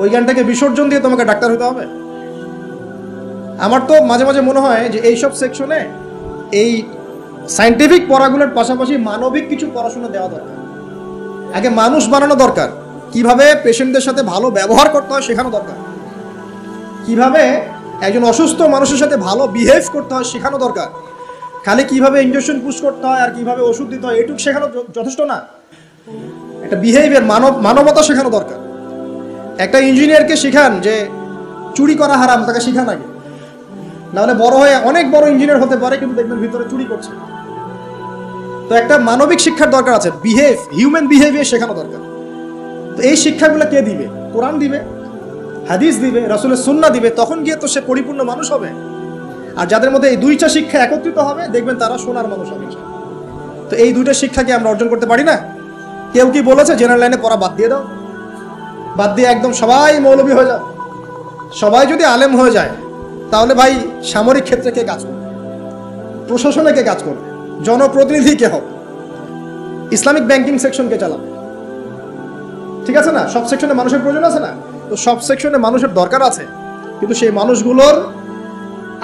ওই জ্ঞানটাকে বিসর্জন দিয়ে তোমাকে ডাক্তার হতে হবে? আমার তো মাঝে মাঝে মনে হয় যে এইসব সেকশনে এই সায়েন্টিফিক পড়াগুলোর পাশাপাশি মানবিক কিছু পড়াশোনা দেওয়া দরকার। আগে মানুষ বানানো দরকার, কিভাবে পেশেন্টদের সাথে ভালো ব্যবহার করতে হয় শেখানো দরকার, কিভাবে একজন অসুস্থ মানুষের সাথে ভালো বিহেভ করতে হয় শেখানো দরকার। খালি কিভাবে ইনজেকশন পুশ করতে হয় আর কিভাবে ওষুধ দিতে হয় এটুকু শেখানো যথেষ্ট না। একটা বিহেভিয়ার, মানবতা শেখানো দরকার। একটা ইঞ্জিনিয়ারকে শেখান যে চুরি করা হারাম, তাকে শেখান আগে, নাহলে বড় হয়ে অনেক বড় ইঞ্জিনিয়ার হতে পারে কিন্তু দেখবেন ভিতরে চুরি করছে। তো একটা মানবিক শিক্ষার দরকার আছে, হিউম্যান বিহেভিয়ার শেখানো দরকার। তো এই শিক্ষাগুলো কে দিবে? কোরআন দিবে, হাদিস দিবে, রাসূলের সুন্নাহ দিবে। তখন গিয়ে তো সে পরিপূর্ণ মানুষ হবে। আর যাদের মধ্যে এই দুইটা শিক্ষা একত্রিত হবে দেখবেন তারা সোনার মানুষ হবে। তো এই দুইটা শিক্ষাকে আমরা অর্জন করতে পারি না? কেউ কি বলেছে জেনারেল লাইনে পড়া বাদ দিয়ে দাও, বাদ দিয়ে একদম সবাই মৌলবী হয়ে যাও? সবাই যদি আলেম হয়ে যায় তাহলে ভাই সামরিক ক্ষেত্রে কে কাজ করবে, প্রশাসনে কে কাজ করবে, জনপ্রতিনিধি কে হবে, ইসলামিক ব্যাংকিং সেকশন কে চালাবে? ঠিক আছে না, সব সেকশনে মানুষের প্রয়োজন আছে না? তো সব সেকশনে মানুষের দরকার আছে, কিন্তু সেই মানুষগুলোর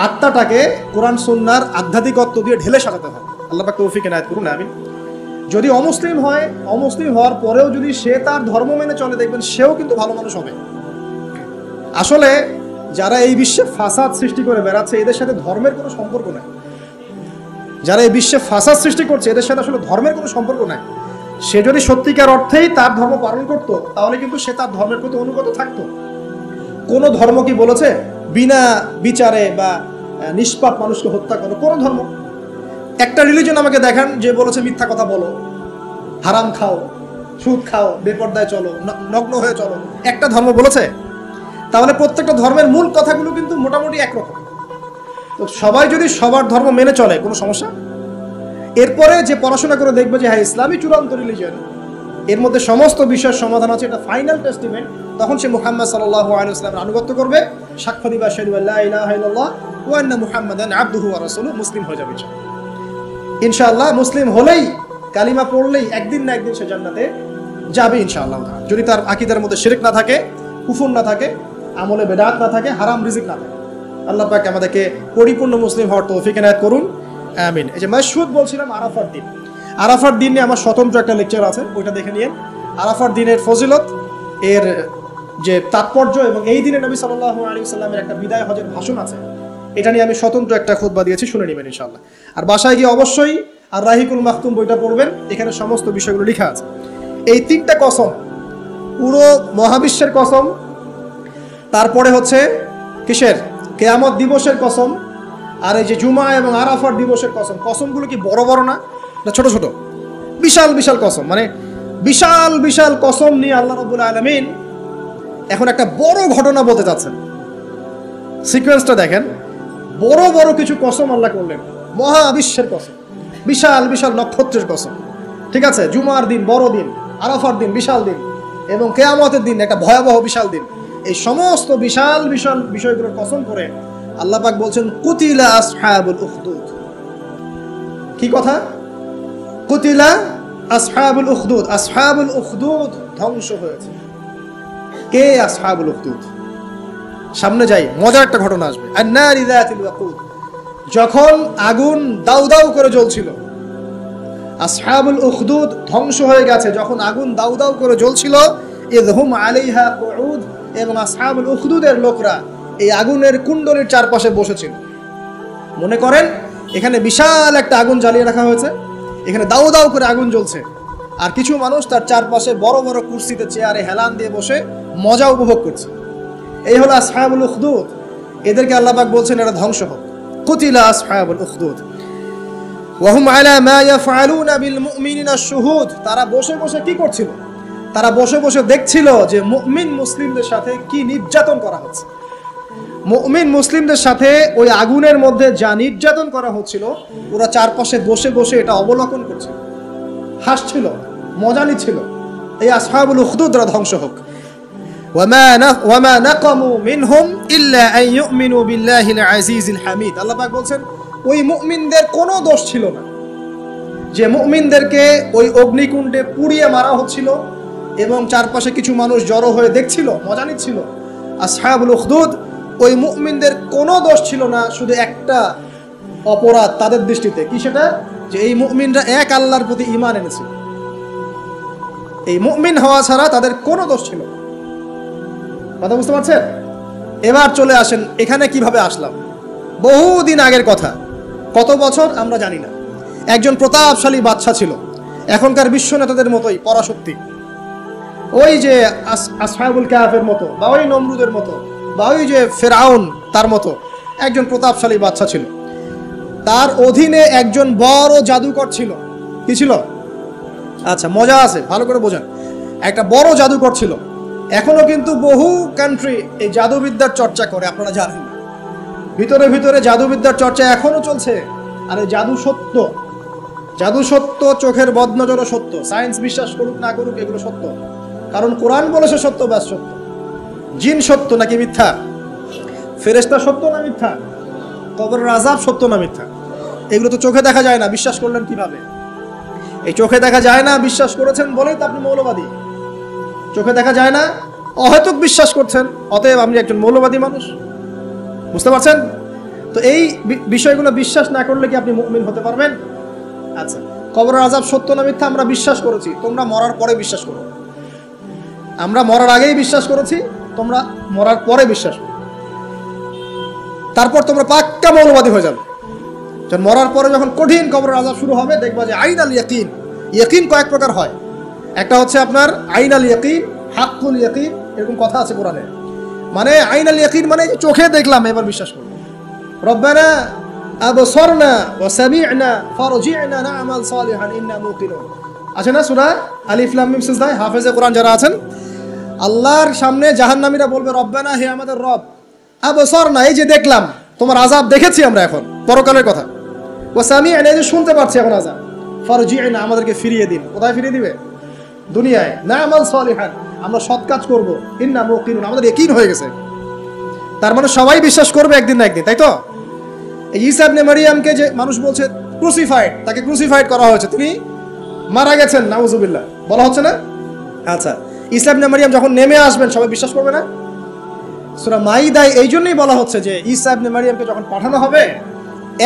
আত্মাটাকে কোরআন সুন্নাহর আধ্যাত্মিকত্ব দিয়ে ঢেলে সাজাতে হবে। আল্লাহ পাক তৌফিক এনায়েত করুন, আমিন। যদি অমুসলিম হয়, অমুসলিম হওয়ার পরেও যদি সে তার ধর্ম মেনে চলে, দেখবেন সেও কিন্তু ভালো মানুষ হবে। আসলে যারা এই বিশ্বে ফাসাদ সৃষ্টি করে বেড়াচ্ছে, এদের সাথে ধর্মের কোনো সম্পর্ক নাই। যারা এই বিশ্বে ফাসাদ সৃষ্টি করছে, এদের সাথে আসলে ধর্মের কোনো সম্পর্ক নাই। সে যদি সত্যিকার অর্থেই তার ধর্ম পালন করত, তাহলে কিন্তু সে তার ধর্মের প্রতি অনুগত থাকতো। কোন ধর্ম কি বলেছে বিনা বিচারে বা নিষ্পাপ মানুষকে হত্যা করো? কোন ধর্ম? একটা রিলিজন আমাকে দেখান যে বলেছে মিথ্যা কথা বলো, হারাম খাও, সুদ খাও, বেপরদায় চলো, নগ্ন হয়ে চলো? একটা ধর্ম বলেছে? তাহলে প্রত্যেকটা ধর্মের মূল কথাগুলো কিন্তু মোটামুটি একরকম। তো সবাই যদি সবার ধর্ম মেনে চলে, কোনো সমস্যা? এরপরে যে পড়াশোনা করে দেখবে যে হ্যাঁ ইসলামই চূড়ান্ত রিলিজন, এর মধ্যে সমস্ত বিষয়ের সমাধান আছে, এটা ফাইনাল টেস্টিমেন্ট, তখন সে মুহাম্মদ সাল্লাল্লাহু আলাইহি ওয়াসাল্লামের আনুগত্য করবে, সাক্ষ্য দিবে আশহাদু আল্লা ইলাহা ইল্লাল্লাহ ওয়া আন্না মুহাম্মাদান আবদুহু ওয়া রাসূলুহু, মুসলিম হয়ে যাবে ইনশাআল্লাহ। মুসলিম হলেই, কালিমা পড়লেই একদিন না একদিন সে জান্নাতে যাবে ইনশাআল্লাহ, যদি তার আকীদার মধ্যে শিরক না থাকে, কুফর না থাকে, আমলে বেদাত না থাকে, হারাম রিজিক না থাকে। আল্লাহ পাক আমাদেরকে পরিপূর্ণ মুসলিম হওয়ার তৌফিক এনায়েত করুন, আমিন। এই যে মাসউদ বলছিলাম আরাফার দিন, আরাফার দিন নিয়ে আমার স্বতন্ত্র একটা লেকচার আছে, ওইটা দেখে নিয়ে। আরাফার দিনের ফজিলত, এর যে তাৎপর্য, এবং এই দিনে নবী সাল্লাল্লাহু আলাইহি ওয়াসাল্লামের একটা বিদায় হজের ভাষণ আছে, এটা নিয়ে আমি স্বতন্ত্র একটা খুতবা দিয়েছি, শুনে নেবেন ইনশাআল্লাহ। আর বাসায় গিয়ে অবশ্যই আর রাহিকুল মাখতুম বইটা পড়বেন, এখানে সমস্ত বিষয়গুলো লেখা আছে। এই তিনটা কসম, পুরো মহাবিশ্বের কসম, তারপরে হচ্ছে কিসের? কিয়ামত দিবসের কসম, আর এই যে জুমা এবং আরাফার দিবসের কসম। কসমগুলো কি বড় বড় না ছোট ছোট? বিশাল বিশাল কসম, মানে বিশাল বিশাল কসম নিয়ে আল্লাহ রাব্বুল আলামিন এখন একটা বড় ঘটনা বলতে যাচ্ছেন। সিকোয়েন্সটা দেখেন, বড় বড় কিছু কসম আল্লাহ করলেন, মহাবিশ্বের কসম, বিশাল বিশাল নক্ষত্রের কসম, ঠিক আছে? জুমার দিন বড় দিন, আরাফার দিন বিশাল দিন, এবং কিয়ামতের দিন একটা ভয়াবহ বিশাল দিন। এই সমস্ত বিশাল বিশাল বিষয়গুলোর কসম করে আল্লাহ পাক বলছেন কুতিলা আসহাবুল উখদুদ। কি কথা? কুতিলা আসহাবুল উখদুদ। আসহাবুল উখদুদ ধ্বংস হয়েছে। কে আসহাবুল উখদুদ? সামনে যাই, মজার একটা ঘটনা আসবে। আন-নারি যাতিল ওয়াকুদ, যখন আগুন দাউ দাউ করে জ্বলছিল, আসহাবুল উখদুদ ধ্বংস হয়ে গেছে যখন আগুন দাউ দাউ করে জ্বলছিল। ইযহুম আলাইহা কুউদ, এবং আসহাবুল উখদুদের লোকরা এই আগুনের কুণ্ডলীর চারপাশে বসেছিল। মনে করেন এখানে বিশাল একটা আগুন জ্বালিয়ে রাখা হয়েছে, এখানে দাউ দাউ করে আগুন জ্বলছে, আর কিছু মানুষ তার চারপাশে বড় বড় কুরসিতে, চেয়ারে হেলান দিয়ে বসে মজা উপভোগ করছে। এই হলো আসহাবুল উখদুদ। এদেরকে আল্লাহ পাক বলছেন এরা ধ্বংস হোক। কুতিলা আসহাবুল উখদুদ ওয়া হুম আলা মা ইয়াফআলুনা বিল মুমিনিনা শুহুদ। তারা বসে বসে কি করছিল? তারা বসে বসে দেখছিল যে মুমিন মুসলিমদের সাথে কি নির্যাতন করা হচ্ছে। মুমিন মুসলিমদের সাথে ওই আগুনের মধ্যে যা নির্যাতন করা হচ্ছিল, ওরা চারপাশে বসে বসে এটা অবলোকন করছিল, হাসছিল, মজা নিচ্ছিল। এই আসহাবুল উখদুদরা ধ্বংস হোক। ওয়ামা নাকামু মিনহুম ইল্লা আন ইউমিনু বিল্লাহিল আজিজিল হামিদ। আল্লাহ পাক বলছেন ওই মুমিনদের কোনো দোষ ছিল না যে মুমিনদেরকে ওই অগ্নিকুণ্ডে পুড়িয়ে মারা হচ্ছিল এবং চারপাশে কিছু মানুষ জড়ো হয়ে দেখছিল, মজা নিচ্ছিল। আসহাবুল উখদুদ, ওই মুমিনদের কোনো দোষ ছিল না, শুধু একটা অপরাধ তাদের দৃষ্টিতে। কি সেটা? যে এই মুমিনরা এক আল্লাহর প্রতি ঈমান এনেছিল। এই মুমিন হওয়া ছাড়া তাদের কোনো দোষ ছিল না। কথা বুঝতে পারছেন? এবার চলে আসেন এখানে কিভাবে আসলাম। বহুদিন আগের কথা, কত বছর আমরা জানি না। একজন প্রতাপশালী বাদশা ছিল, এখনকার বিশ্ব নেতাদের মতোই পরাশক্তি, ওই যে আসহাবুল কাহাফের মতো, বা ওই নমরুদের মতো, বা ওই যে ফেরাউন তার মতো একজন প্রতাপশালী বাদশা ছিল। তার অধীনে একজন বড় জাদুকর ছিল। কি ছিল? আচ্ছা, মজা আছে, ভালো করে বোঝেন। একটা বড় জাদুকর ছিল। এখনো কিন্তু বহু কান্ট্রি এই জাদুবিদ্যার চর্চা করে, আপনারা জানেন। ভিতরে ভিতরে জাদুবিদ্যার চর্চা এখনো চলছে। আর এই জাদু সত্য, জাদু সত্য, চোখের বদনজরও সত্য। সায়েন্স বিশ্বাস করুক না করুক, এগুলো সত্য, কারণ কোরআন বলেছে সত্য, ব্যাস সত্য। জিন সত্য নাকি মিথ্যা? ফেরেশতা সত্য না মিথ্যা? কবরের আযাব সত্য না মিথ্যা? এগুলো তো চোখে দেখা যায় না, বিশ্বাস করলেন কিভাবে? এই চোখে দেখা যায় না বিশ্বাস করেছেন বলেই তো আপনি মৌলবাদী। চোখে দেখা যায় না, অহেতুক বিশ্বাস করছেন, অতএব আপনি একজন মৌলবাদী মানুষ। বুঝতে পারছেন? তো এই বিষয়গুলো বিশ্বাস না করলে কি আপনি মুমিন হতে পারবেন? আচ্ছা, কবরের আযাব সত্য না মিথ্যা আমরা বিশ্বাস করেছি, তোমরা মরার পরে বিশ্বাস করো। আমরা মরার আগেই বিশ্বাস করেছি, তোমরা মরার পরে বিশ্বাস করো। তারপর তোমরা পাক্কা মৌলবাদী হয়ে যাবে। যখন মরার পরে যখন কঠিন কবরের আযাব শুরু হবে, দেখবা যে আইন আল ইয়াকিন। ইয়াকিন কয়েক প্রকার হয়। একটা হচ্ছে আপনার আইন আল ইয়াকিন, হাক্কুল ইয়াকিন, এরকম কথা আছে কোরআনে। মানে আইন আল ইয়াকিন মানে চোখে দেখলাম এবার বিশ্বাস করব। রব্বানা আবসারনা ওয়া সামি'না ফারজি'না না'মাল সালিহান ইন্না মুকিনুন। আছে না সূরা আলিফ লাম মিম সিজদা? হাফেজে কোরআন যারা আছেন, আল্লাহর সামনে জাহান্নামীরা বলবে, রব্বানা, হে আমাদের রব, আবসারনা, এই যে দেখলাম, তোমার আযাব দেখেছি আমরা এখন, পরকালের কথা। ওয়া সামি'না, এই যে শুনতে পাচ্ছি এখন আযাব। ফারজি'না, আমাদেরকে ফিরিয়ে দিন। কোথায় ফিরিয়ে দিবে? দুনিয়ায়। না'মাল সালিহান, আমরা সৎ কাজ করব। ইন্না মুকিনুন, আমাদের ইয়াকিন হয়ে গেছে। তার মানে সবাই বিশ্বাস করবে একদিন না একদিন, তাই তো? এই ঈসা ইবনে মারইয়ামকে যে মানুষ বলছে ক্রুসিফাইড, তাকে ক্রুসিফাইড করা হয়েছে, তিনি মারা গেছেন, নাউজুবিল্লাহ, বলা হচ্ছে না? আচ্ছা, ঈসা ইবনে মারইয়াম যখন নেমে আসবেন সবাই বিশ্বাস করবে না? সূরা মাইদায় এই জন্যই বলা হচ্ছে যে ঈসা ইবনে মারইয়ামকে যখন পাঠানো হবে,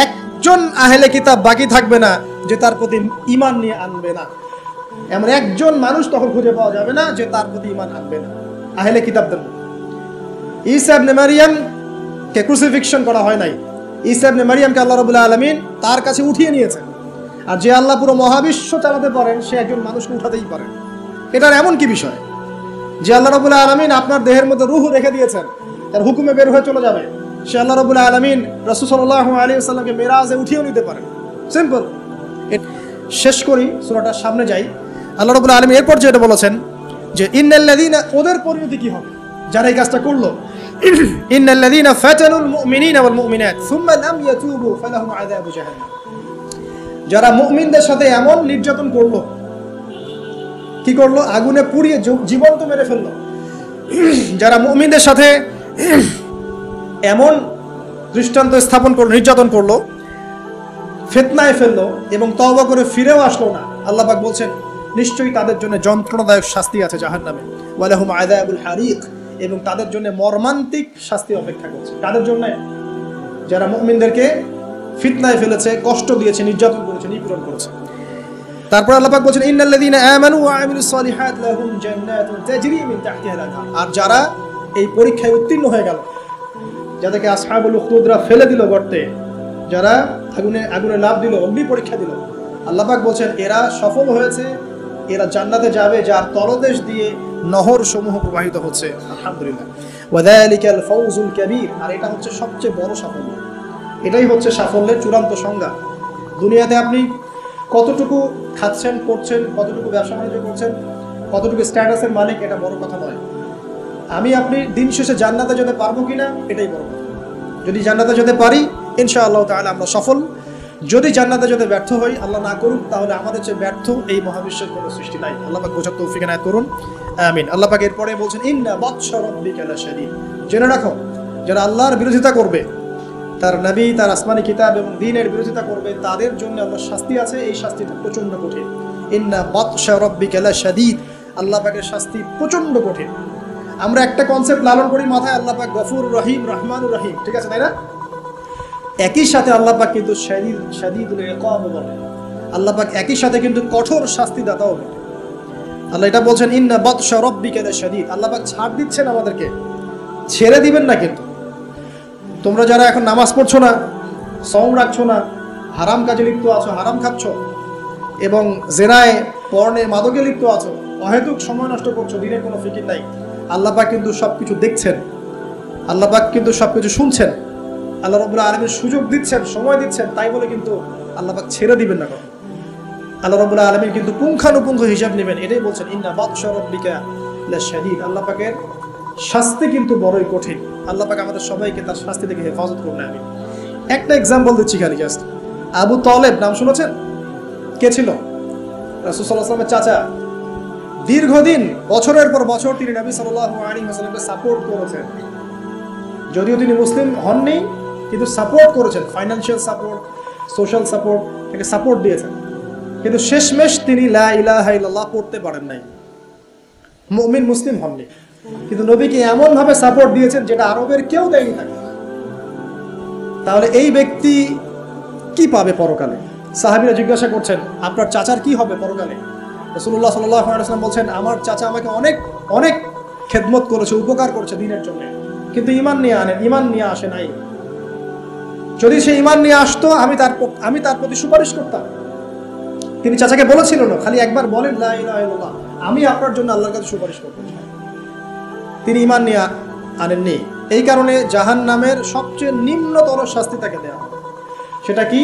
একজন আহলে কিতাব বাকি থাকবে না যে তার প্রতি ঈমান নিয়ে আনবে না। এমন একজন মানুষ তখন খুঁজে পাওয়া যাবে না যে তার প্রতি ঈমান আনবে না, আহলে কিতাবদের মধ্যে। ঈসা ইবনে মারইয়ামকে ক্রুসিফিকশন করা হয় নাই। ঈসা ইবনে মারইয়ামকে আল্লাহ রাব্বুল আলামিন তার কাছে উঠিয়ে নিয়েছেন। আর যে আল্লাহ পুরো মহাবিশ্ব চালাতে পারেন, সে একজন মানুষকে উঠাতেই পারেন। এটার এমন কি বিষয় যে আল্লাহ রাব্বুল আলামিন আপনার দেহের মধ্যে রূহ রেখে দিয়েছেন, তার হুকুমে বের হয়ে চলে যাবে। সে আল্লাহ রাব্বুল আলামিন রাসূল সাল্লাল্লাহু আলাইহি ওয়াসাল্লামকে মেরাজে উঠিয়েও নিতে পারেন। সিম্পল। শেষ করি, সূরাটার সামনে যাই। আল্লাহ রাব্বুল আলামিন এরপর যেটা বলেছেন যে ইন্নাল্লাযীনা, ওদের পরিণতি কি হবে যারা এই কাজটা করলো? ইন্নাল্লাযীনা ফাতানুল মুমিনিনা ওয়াল মুমিনাত সুম্মা লাম ইয়াতুবু ফালাহুম আযাবু জাহান্নাম। যারা মুমিনদের সাথে এমন নির্যাতন করলো, কি করলো? আগুনে পুড়িয়ে জীবন্ত মেরে ফেললো। যারা মুমিনদের সাথে এমন দৃষ্টান্ত স্থাপন করলো, নির্যাতন করলো, ফিতনায় ফেললো এবং তওবা করে ফিরেও আসলো না, আল্লাহ পাক বলছেন নিশ্চয়ই তাদের জন্য যন্ত্রণাদায়ক শাস্তি আছে জাহান্নামে। ওয়ালাহুম আযাবুল হারিক, এবং তাদের জন্য মর্মান্তিক শাস্তি অপেক্ষা করছে। তাদের জন্য যারা মুমিনদেরকে ফিতনায় ফেলেছে, কষ্ট দিয়েছে, নির্যাতন করেছে, নিপীড়ন করেছে। তারপর আল্লাহ পাক বলেছেন ইন্নাল্লাযীনা আমানু ওয়া আমিলুস সালিহাত লাহুম জান্নাতুন তাজরি মিন তাহতিহাল আনহার। আর যারা এই পরীক্ষায় উত্তীর্ণ হয়ে গেল, যাদেরকে আসহাবুল উখদুদরা ফেলে দিল গর্তে, যারা আগুনে লাফ দিল, অগ্নি পরীক্ষা দিল, আল্লাহ পাক বলেন এরা সফল হয়েছে, এরা জান্নাতে যাবে যার তলদেশ দিয়ে নহর সমূহ প্রবাহিত হচ্ছে। আলহামদুলিল্লাহ। ওয়াযালিকাল ফাওজুল কাবীর, আর এটা হচ্ছে সবচেয়ে বড় সাফল্য। এটাই হচ্ছে সাফল্যের চূড়ান্ত সংজ্ঞা। দুনিয়াতে আপনি কতটুকু খাচ্ছেন, পড়ছেন, কতটুকু ব্যবসা বাণিজ্য করছেন, কতটুকু স্ট্যাটাসের মালিক, এটা বড় কথা নয়। আপনি দিন শেষে জান্নাতে যেতে পারবো কিনা, এটাই বড় কথা। যদি জান্নাতে যেতে পারি, ইনশাআল্লাহ তাআলা আমরা সফল। যদি জান্নাতে যেতে ব্যর্থ হই, আল্লাহ না করুক, তাহলে আমাদের চেয়ে ব্যর্থ এই মহাবিশ্বের কোনো সৃষ্টি নাই। আল্লাহ পাক বোঝার তৌফিক এনায়েত করুন, আমিন। আল্লাহ পাক এরপরে বলছেন ইন্না বাতশা রাব্বিকা লাশাদীদ। জেনে রাখো, যারা আল্লাহর বিরোধিতা করবে, তার নবী, তার আসমানি কিতাব এবং দ্বীনের বিরোধিতা করবে, তাদের জন্য আল্লাহর শাস্তি আছে। এই শাস্তিটা প্রচন্ড কঠিন। ইন্না বাতশা রাব্বিকা লাশাদীদ, আল্লাহ পাকের শাস্তি প্রচন্ড কঠিন। আমরা একটা কনসেপ্ট লালন করি মাথায়, আল্লাহ পাক গফুর রহিম, রহমানুর রহিম, ঠিক আছে, তাই না? একই সাথে আল্লাহ পাক কিন্তু শাদীদুল ইকাব বলেন। আল্লাহ পাক একই সাথে কিন্তু কঠোর শাস্তিদাতাও বলেন। আল্লাহ এটা বলছেন ইন্না বাতশা রাব্বিকা লাশাদীদ। আল্লাহ পাক ছাড় দিচ্ছেন আমাদেরকে, ছেড়ে দিবেন না। কিন্তু তোমরা যারা এখন নামাজ পড়ছো না, সওম রাখছো না, হারাম কাজে লিপ্ত আছো, হারাম খাচ্ছ, এবং জেনায়, পর্নে, মাদকে লিপ্ত আছো, অহেতুক সময় নষ্ট করছো, দিনের কোনো ফিকির নাই, আল্লাহ পাক কিন্তু সবকিছু দেখছেন, আল্লাহ পাক কিন্তু সবকিছু শুনছেন। আল্লাহ রাব্বুল আলামিন সুযোগ দিচ্ছেন, সময় দিচ্ছেন, তাই বলে কিন্তু আল্লাহ পাক ছেড়ে দিবেন না কখনো। আল্লাহ রাব্বুল আলামিন কিন্তু পুঙ্খানুপুঙ্খ হিসাব নেবেন। এটাই বলছেন ইন্না বাতশা রাব্বিকা লাশাদীদ। আল্লাহ পাকের শাস্তি কিন্তু বড়ই কঠিন। আল্লাহ পাক আমাদের সবাইকে তার শাস্তি থেকে হেফাজত করুন, আমিন। একটা এক্সাম্পল দিচ্ছি খালি, জাস্ট। আবু তালেব নাম শুনেছেন? কে ছিল? রাসূল সাল্লাল্লাহু আলাইহি ওয়াসাল্লামের চাচা। দীর্ঘদিন, বছরের পর বছর তিনি নবী সাল্লাল্লাহু আলাইহি ওয়াসাল্লামকে সাপোর্ট করেছেন। যদিও তিনি মুসলিম হননি, কিন্তু সাপোর্ট করেছেন, ফাইন্যান্সিয়াল সাপোর্ট, সোশ্যাল সাপোর্ট, তাকে সাপোর্ট দিয়েছেন। কিন্তু শেষমেশ তিনি লা ইলাহা ইল্লাল্লাহ পড়তে পারেন নাই, মুমিন মুসলিম হননি। কিন্তু নবীকে এমনভাবে সাপোর্ট দিয়েছেন যেটা আরবের কেউ দেয়নি তাকে। তাহলে এই ব্যক্তি কি পাবে পরকালে? সাহাবীরা জিজ্ঞাসা করছেন, আপনার চাচার কি হবে পরকালে? রাসূলুল্লাহ সাল্লাল্লাহু আলাইহি ওয়াসাল্লাম বলছেন, আমার চাচা আমাকে অনেক অনেক খেদমত করেছে, উপকার করেছে দিনের জন্য, কিন্তু ঈমান নিয়ে আসে নাই। যদি সে ঈমান নিয়ে আসতো আমি তার প্রতি সুপারিশ করতাম। তিনি চাচাকে বলেছিল না, খালি একবার বলেন লা ইলাহা ইল্লাল্লাহ, আমি আপনার জন্য আল্লাহর কাছে সুপারিশ করব। তিনি ঈমান নিয়ে আনেননি। এই কারণে জাহান্নামের সবচেয়ে নিম্নতর শাস্তি তাকে দেওয়া হবে। সেটা কি?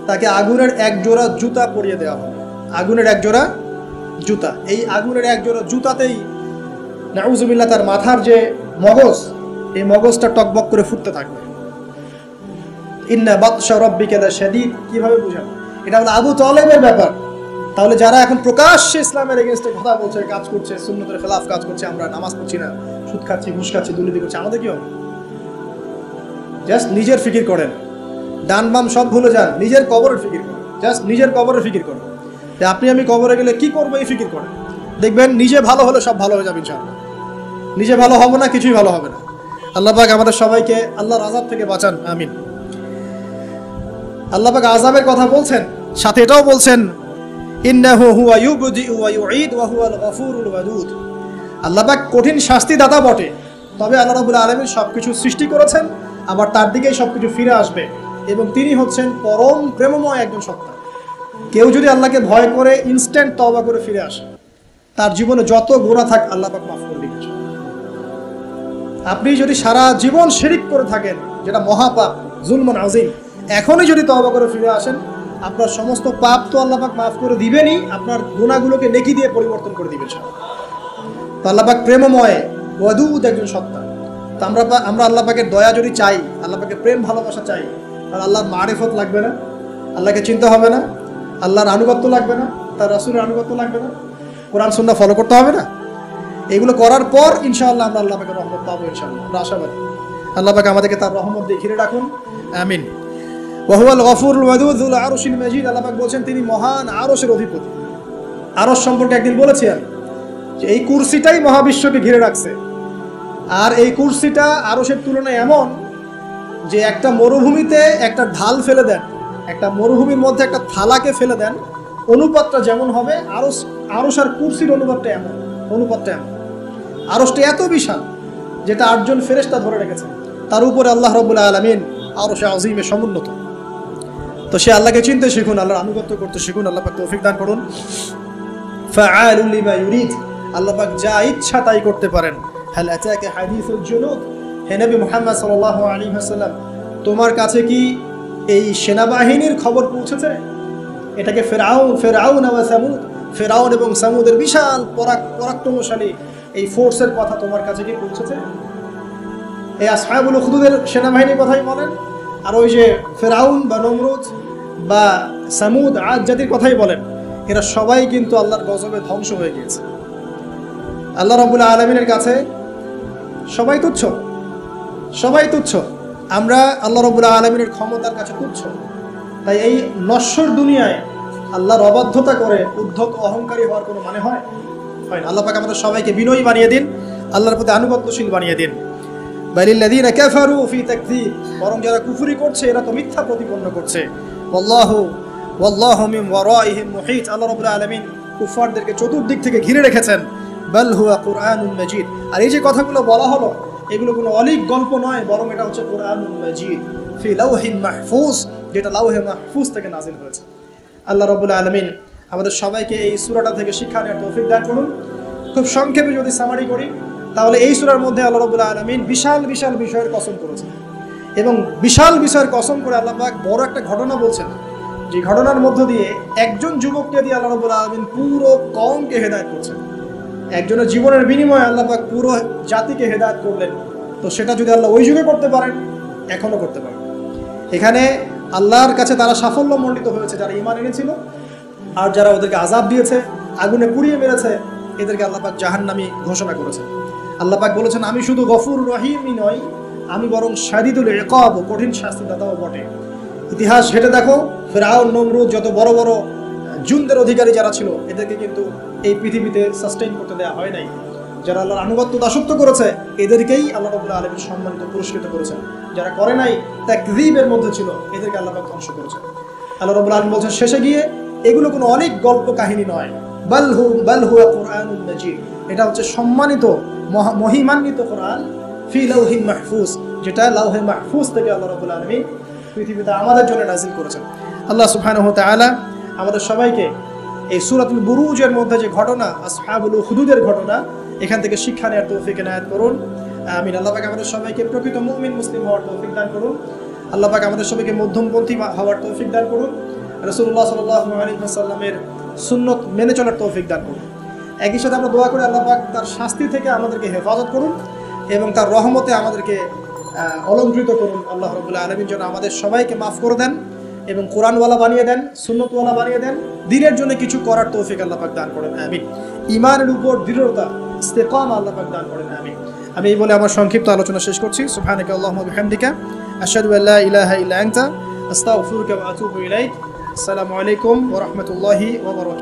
তাকে আগুনের এক জোড়া জুতা পরিয়ে দেওয়া হবে। আগুনের এক জোড়া জুতা। এই আগুনের এক জোড়া জুতাতেই নাউজুবিল্লাহ তার মাথার যে মগজ, এই মগজটা টকবক করে ফুটতে থাকবে। ইন্না বাতশা রাব্বিকা লাশাদীদ, কিভাবে বুঝান? এটা হলো আবু তালেবের ব্যাপার। তাহলে যারা এখন প্রকাশ্যে ইসলামের এগেইনস্টে কথা বলছে, কাজ করছে, সুন্নতের খেলাফ কাজ করছে, আমরা নামাজ পড়ছি না, সুদ খাচ্ছি, ঘুষ খাচ্ছি, দুর্নীতি করছি, আমাদের কি হবে? জাস্ট নিজের ফিকির করেন, ডান বাম সব ভুলে যান, নিজের কবরের ফিকির করেন। জাস্ট নিজের কবরের ফিকির করেন যে আমি কবরে গেলে কি করবো, এই ফিকির করেন। দেখবেন নিজে ভালো হলে সব ভালো হয়ে যাবে ইনশাআল্লাহ। নিজে ভালো হবে না, কিছুই ভালো হবে না। আল্লাহ পাক আমাদের সবাইকে আল্লাহর আযাব থেকে বাঁচান, আমিন। আল্লাহ পাক আযাবের কথা বলছেন, সাথে এটাও বলছেন ইন্নাহু হুয়া ইউবদিউ ওয়া ইউঈদ ওয়া হুয়াল গফুরুল ওয়াদুদ। আল্লাহ পাক কঠিন শাস্তিদাতা বটে, তবে আল্লাহ রাব্বুল আলামিন সবকিছু সৃষ্টি করেছেন, আবার তার দিকেই সবকিছু ফিরে আসবে, এবং তিনি হচ্ছেন পরম প্রেমময় একজন সত্তা। কেউ যদি আল্লাহকে ভয় করে ইনস্ট্যান্ট তওবা করে ফিরে আসে, তার জীবনে যত গুনাহ থাক আল্লাহ পাক মাফ করে দিবেন। আপনি যদি সারা জীবন শিরক করে থাকেন, যেটা মহাপাপ, জুলমুন আযীম, এখনই যদি তওবা করে ফিরে আসেন, আপনার সমস্ত পাপ তো আল্লাহ পাক মাফ করে দিবেনই, আপনার গুনাহগুলোকে নেকি দিয়ে পরিবর্তন করে দিবেন। তো আল্লাহ পাক প্রেমময়, ওয়াদুদ একজন সত্তা। তো আমরা আল্লাহ পাকের দয়া যদি চাই, আল্লাহ পাকের প্রেম ভালোবাসা চাই, আর আল্লাহর মারিফত লাগবে না, আল্লাহকে চিনতে হবে না, আল্লাহর আনুগত্য লাগবে না, তার রাসূলের আনুগত্য লাগবে না, কোরআন সুন্নাহ ফলো করতে হবে না। এগুলো করার পর ইনশাআল্লাহ আমরা আল্লাহ পাকের রহমত পাবো ইনশাআল্লাহ, আমরা আশাবাদী। আল্লাহ পাক আমাদেরকে তার রহমত দিয়ে ঘিরে রাখুন, আমিন। ওয়া হুয়াল গফুরুল ওয়াদুদ যুল আরশিল মাজিদ। আল্লাহ পাক বলেন তিনি মহান আরশের অধিপতি। আরশ সম্পর্কে একদিন বলেছি আমি যে এই কুরসিটাই মহাবিশ্বকে ঘিরে রাখছে, আর এই কুরসিটা আরশের তুলনায় এমন যে একটা মরুভূমিতে একটা ঢাল ফেলে দেন, একটা মরুভূমির মধ্যে একটা থালাকে ফেলে দেন, অনুপাতটা যেমন হবে, আরশ আর কুরসির অনুপাতটা এমন। আরশটা এত বিশাল যেটা 8 জন ফেরেশতা ধরে রেখেছে, তার উপরে আল্লাহ রাব্বুল আলামিন আরশে আযীমে সমুন্নত। তো সে আল্লাহকে চিনতে শিখুন, আল্লাহর আনুগত্য করতে শিখুন। আল্লাহ পাক তৌফিক দান করুন। ফাআলুল লিমা ইউরিদ, আল্লাহ পাক যা ইচ্ছা তাই করতে পারেন। হাল আতাকা হাদিসুল জুনুদ, হে নবী মুহাম্মদ সাল্লাল্লাহু আলাইহি ওয়াসাল্লাম, তোমার কাছে কি এই সেনাবাহিনীর খবর পৌঁছেছে? এটাকে ফেরাউন ওয়া সামুদ, ফেরাউন এবং সামুদের বিশাল পরাক্রমশালী এই ফোর্সের কথা তোমার কাছে কি পৌঁছেছে? এই আসহাবুল উখদুদের সেনাবাহিনীর কথাই বলেন, আর ওই যে ফেরাউন বা নমরুদ বা সামুদ, আদ জাতির কথাই বলেন, এরা সবাই কিন্তু আল্লাহর গজবে ধ্বংস হয়ে গিয়েছে। আল্লাহ রাব্বুল আলামিনের কাছে সবাই তুচ্ছ, সবাই তুচ্ছ। আমরা আল্লাহ রাব্বুল আলামিনের ক্ষমতার কাছে তুচ্ছ। তাই এই নশ্বর দুনিয়ায় আল্লাহর অবাধ্যতা করে উদ্ধত অহংকারী হওয়ার কোনো মানে হয়? হয় না। আল্লাহ পাক আমাদের সবাইকে বিনয়ী বানিয়ে দিন, আল্লাহর প্রতি আনুগত্যশীল বানিয়ে দিন। বালিল্লাযীনা কাফারু ফি তাকযীব, বরং যারা কুফরি করছে এরা তো মিথ্যা প্রতিপন্ন করছে। ওয়াল্লাহু মিন ওয়ারাইহিম মুহিত, আল্লাহ রাব্বুল আলামিন কুফারদেরকে চতুর্দিক থেকে ঘিরে রেখেছেন। বাল হুয়া কুরআনুন মাজিদ, আর এই যে কথাগুলো বলা হলো এগুলো কোনো অলীক গল্প নয়, বরং এটা হচ্ছে কুরআনুন মাজিদ ফি লাওহিন মাহফুজ, যেটা লাওহে মাহফুজ থেকে নাযিল হয়েছে। আল্লাহ রাব্বুল আলামিন আমাদের সবাইকে এই সূরাটা থেকে শিক্ষা নেওয়ার তৌফিক দান করুন। খুব সংক্ষেপে যদি সামারি করি, তাহলে এই সূরার মধ্যে আল্লাহ রাব্বুল আলামিন বিশাল বিশাল বিষয়ের কসম করেছেন, এবং বিশাল বিষয়ের কসম করে আল্লাহ পাক বড় একটা ঘটনা বলছেন, যে ঘটনার মধ্য দিয়ে একজন যুবককে দিয়ে আল্লাহ রাব্বুল আলামিন পুরো কওমকে হেদায়েত করছেন। একজনের জীবনের বিনিময়ে আল্লাহ পাক পুরো জাতিকে হেদায়েত করলেন। তো সেটা যদি আল্লাহ ওই যুগে করতে পারেন, এখনো করতে পারেন। এখানে আল্লাহর কাছে তারা সাফল্য মণ্ডিত হয়েছে যারা ঈমান এনেছিল, আর যারা ওদেরকে আযাব দিয়েছে, আগুনে পুড়িয়ে মেরেছে, এদেরকে আল্লাহ পাক জাহান্নামী ঘোষণা করেছেন। আল্লাহ পাক বলেছেন আমি শুধু গফুর রহিমই নই, আমি বরং শাদীদুল ইকাব, কঠিন শাস্তিদাতাও বটে। ইতিহাস ঘেটে দেখো, ফিরআউন, নমরুদ, যত বড় বড় জুনদের অধিকারী যারা ছিল, এদেরকে কিন্তু এই পৃথিবীতে সাস্টেইন করতে দেওয়া হয় নাই। যারা আল্লাহর আনুগত্য দাসত্ব করেছে এদেরকেই আল্লাহ রাব্বুল আলামিন সম্মানিত পুরস্কৃত করেছেন। যারা করে নাই, তাকযীবের মধ্যে ছিল, এদেরকে আল্লাহ পাক ধ্বংস করেছেন। আল্লাহ রাব্বুল আলামিন বলছেন শেষে গিয়ে, এগুলো কোনো অনেক গল্প কাহিনী নয়, বাল হুয়া কুরআনুন মাজিদ, এটা হচ্ছে সম্মানিত মহিমান্বিত কোরআন, ফি লাউহিন মাহফুজ, যেটা লাউহে মাহফুজ থেকে আল্লাহ রাব্বুল আলামিন পৃথিবীতে আমাদের জন্য নাযিল করেছেন। আল্লাহ সুবহানাহু ওয়া তাআলা আমাদের সবাইকে এই সূরাতুল বুরুজের মধ্যে যে ঘটনা, আসহাবুল উখদুদের ঘটনা, এখান থেকে শিক্ষা নেওয়ার তৌফিক এনায়েত করুন। আমিন। আল্লাহ পাক আমাদের সবাইকে প্রকৃত মুমিন মুসলিম হওয়ার তৌফিক দান করুন। আল্লাহ পাক আমাদের সবাইকে মধ্যমপন্থী হওয়ার তৌফিক দান করুন। রাসূলুল্লাহ সাল্লাল্লাহু আলাইহি ওয়াসাল্লামের সুন্নত মেনে চলার তৌফিক দান করুন। একই সাথে আমরা দোয়া করি আল্লাহ পাক তার শাস্তি থেকে আমাদেরকে হেফাজত করুন এবং তার রহমতে আমাদেরকে অলঙ্কৃত করুন। আল্লাহ রাব্বুল আলামিন যেন আমাদের সবাইকে মাফ করে দেন এবং কোরআনওয়ালা বানিয়ে দেন, সুন্নতওয়ালা বানিয়ে দেন, দ্বীনের জন্য কিছু করার তৌফিক আল্লাহ পাক দান করেন। আমিন। ঈমানের উপর দৃঢ়তা, ইস্তেকামা আল্লাহ পাক দান করেন। আমিন। আমি এই বলে আমার সংক্ষিপ্ত আলোচনা শেষ করছি। সুবহানাকা আল্লাহুম্মা বিহামদিকা, আশহাদু আল্লা ইলাহা ইল্লা আনতা, আস্তাগফিরুকা ওয়া আতুবু ইলাইক। আসসালামু আলাইকুম ওয়া রাহমাতুল্লাহি ওয়া বারাকাতুহু।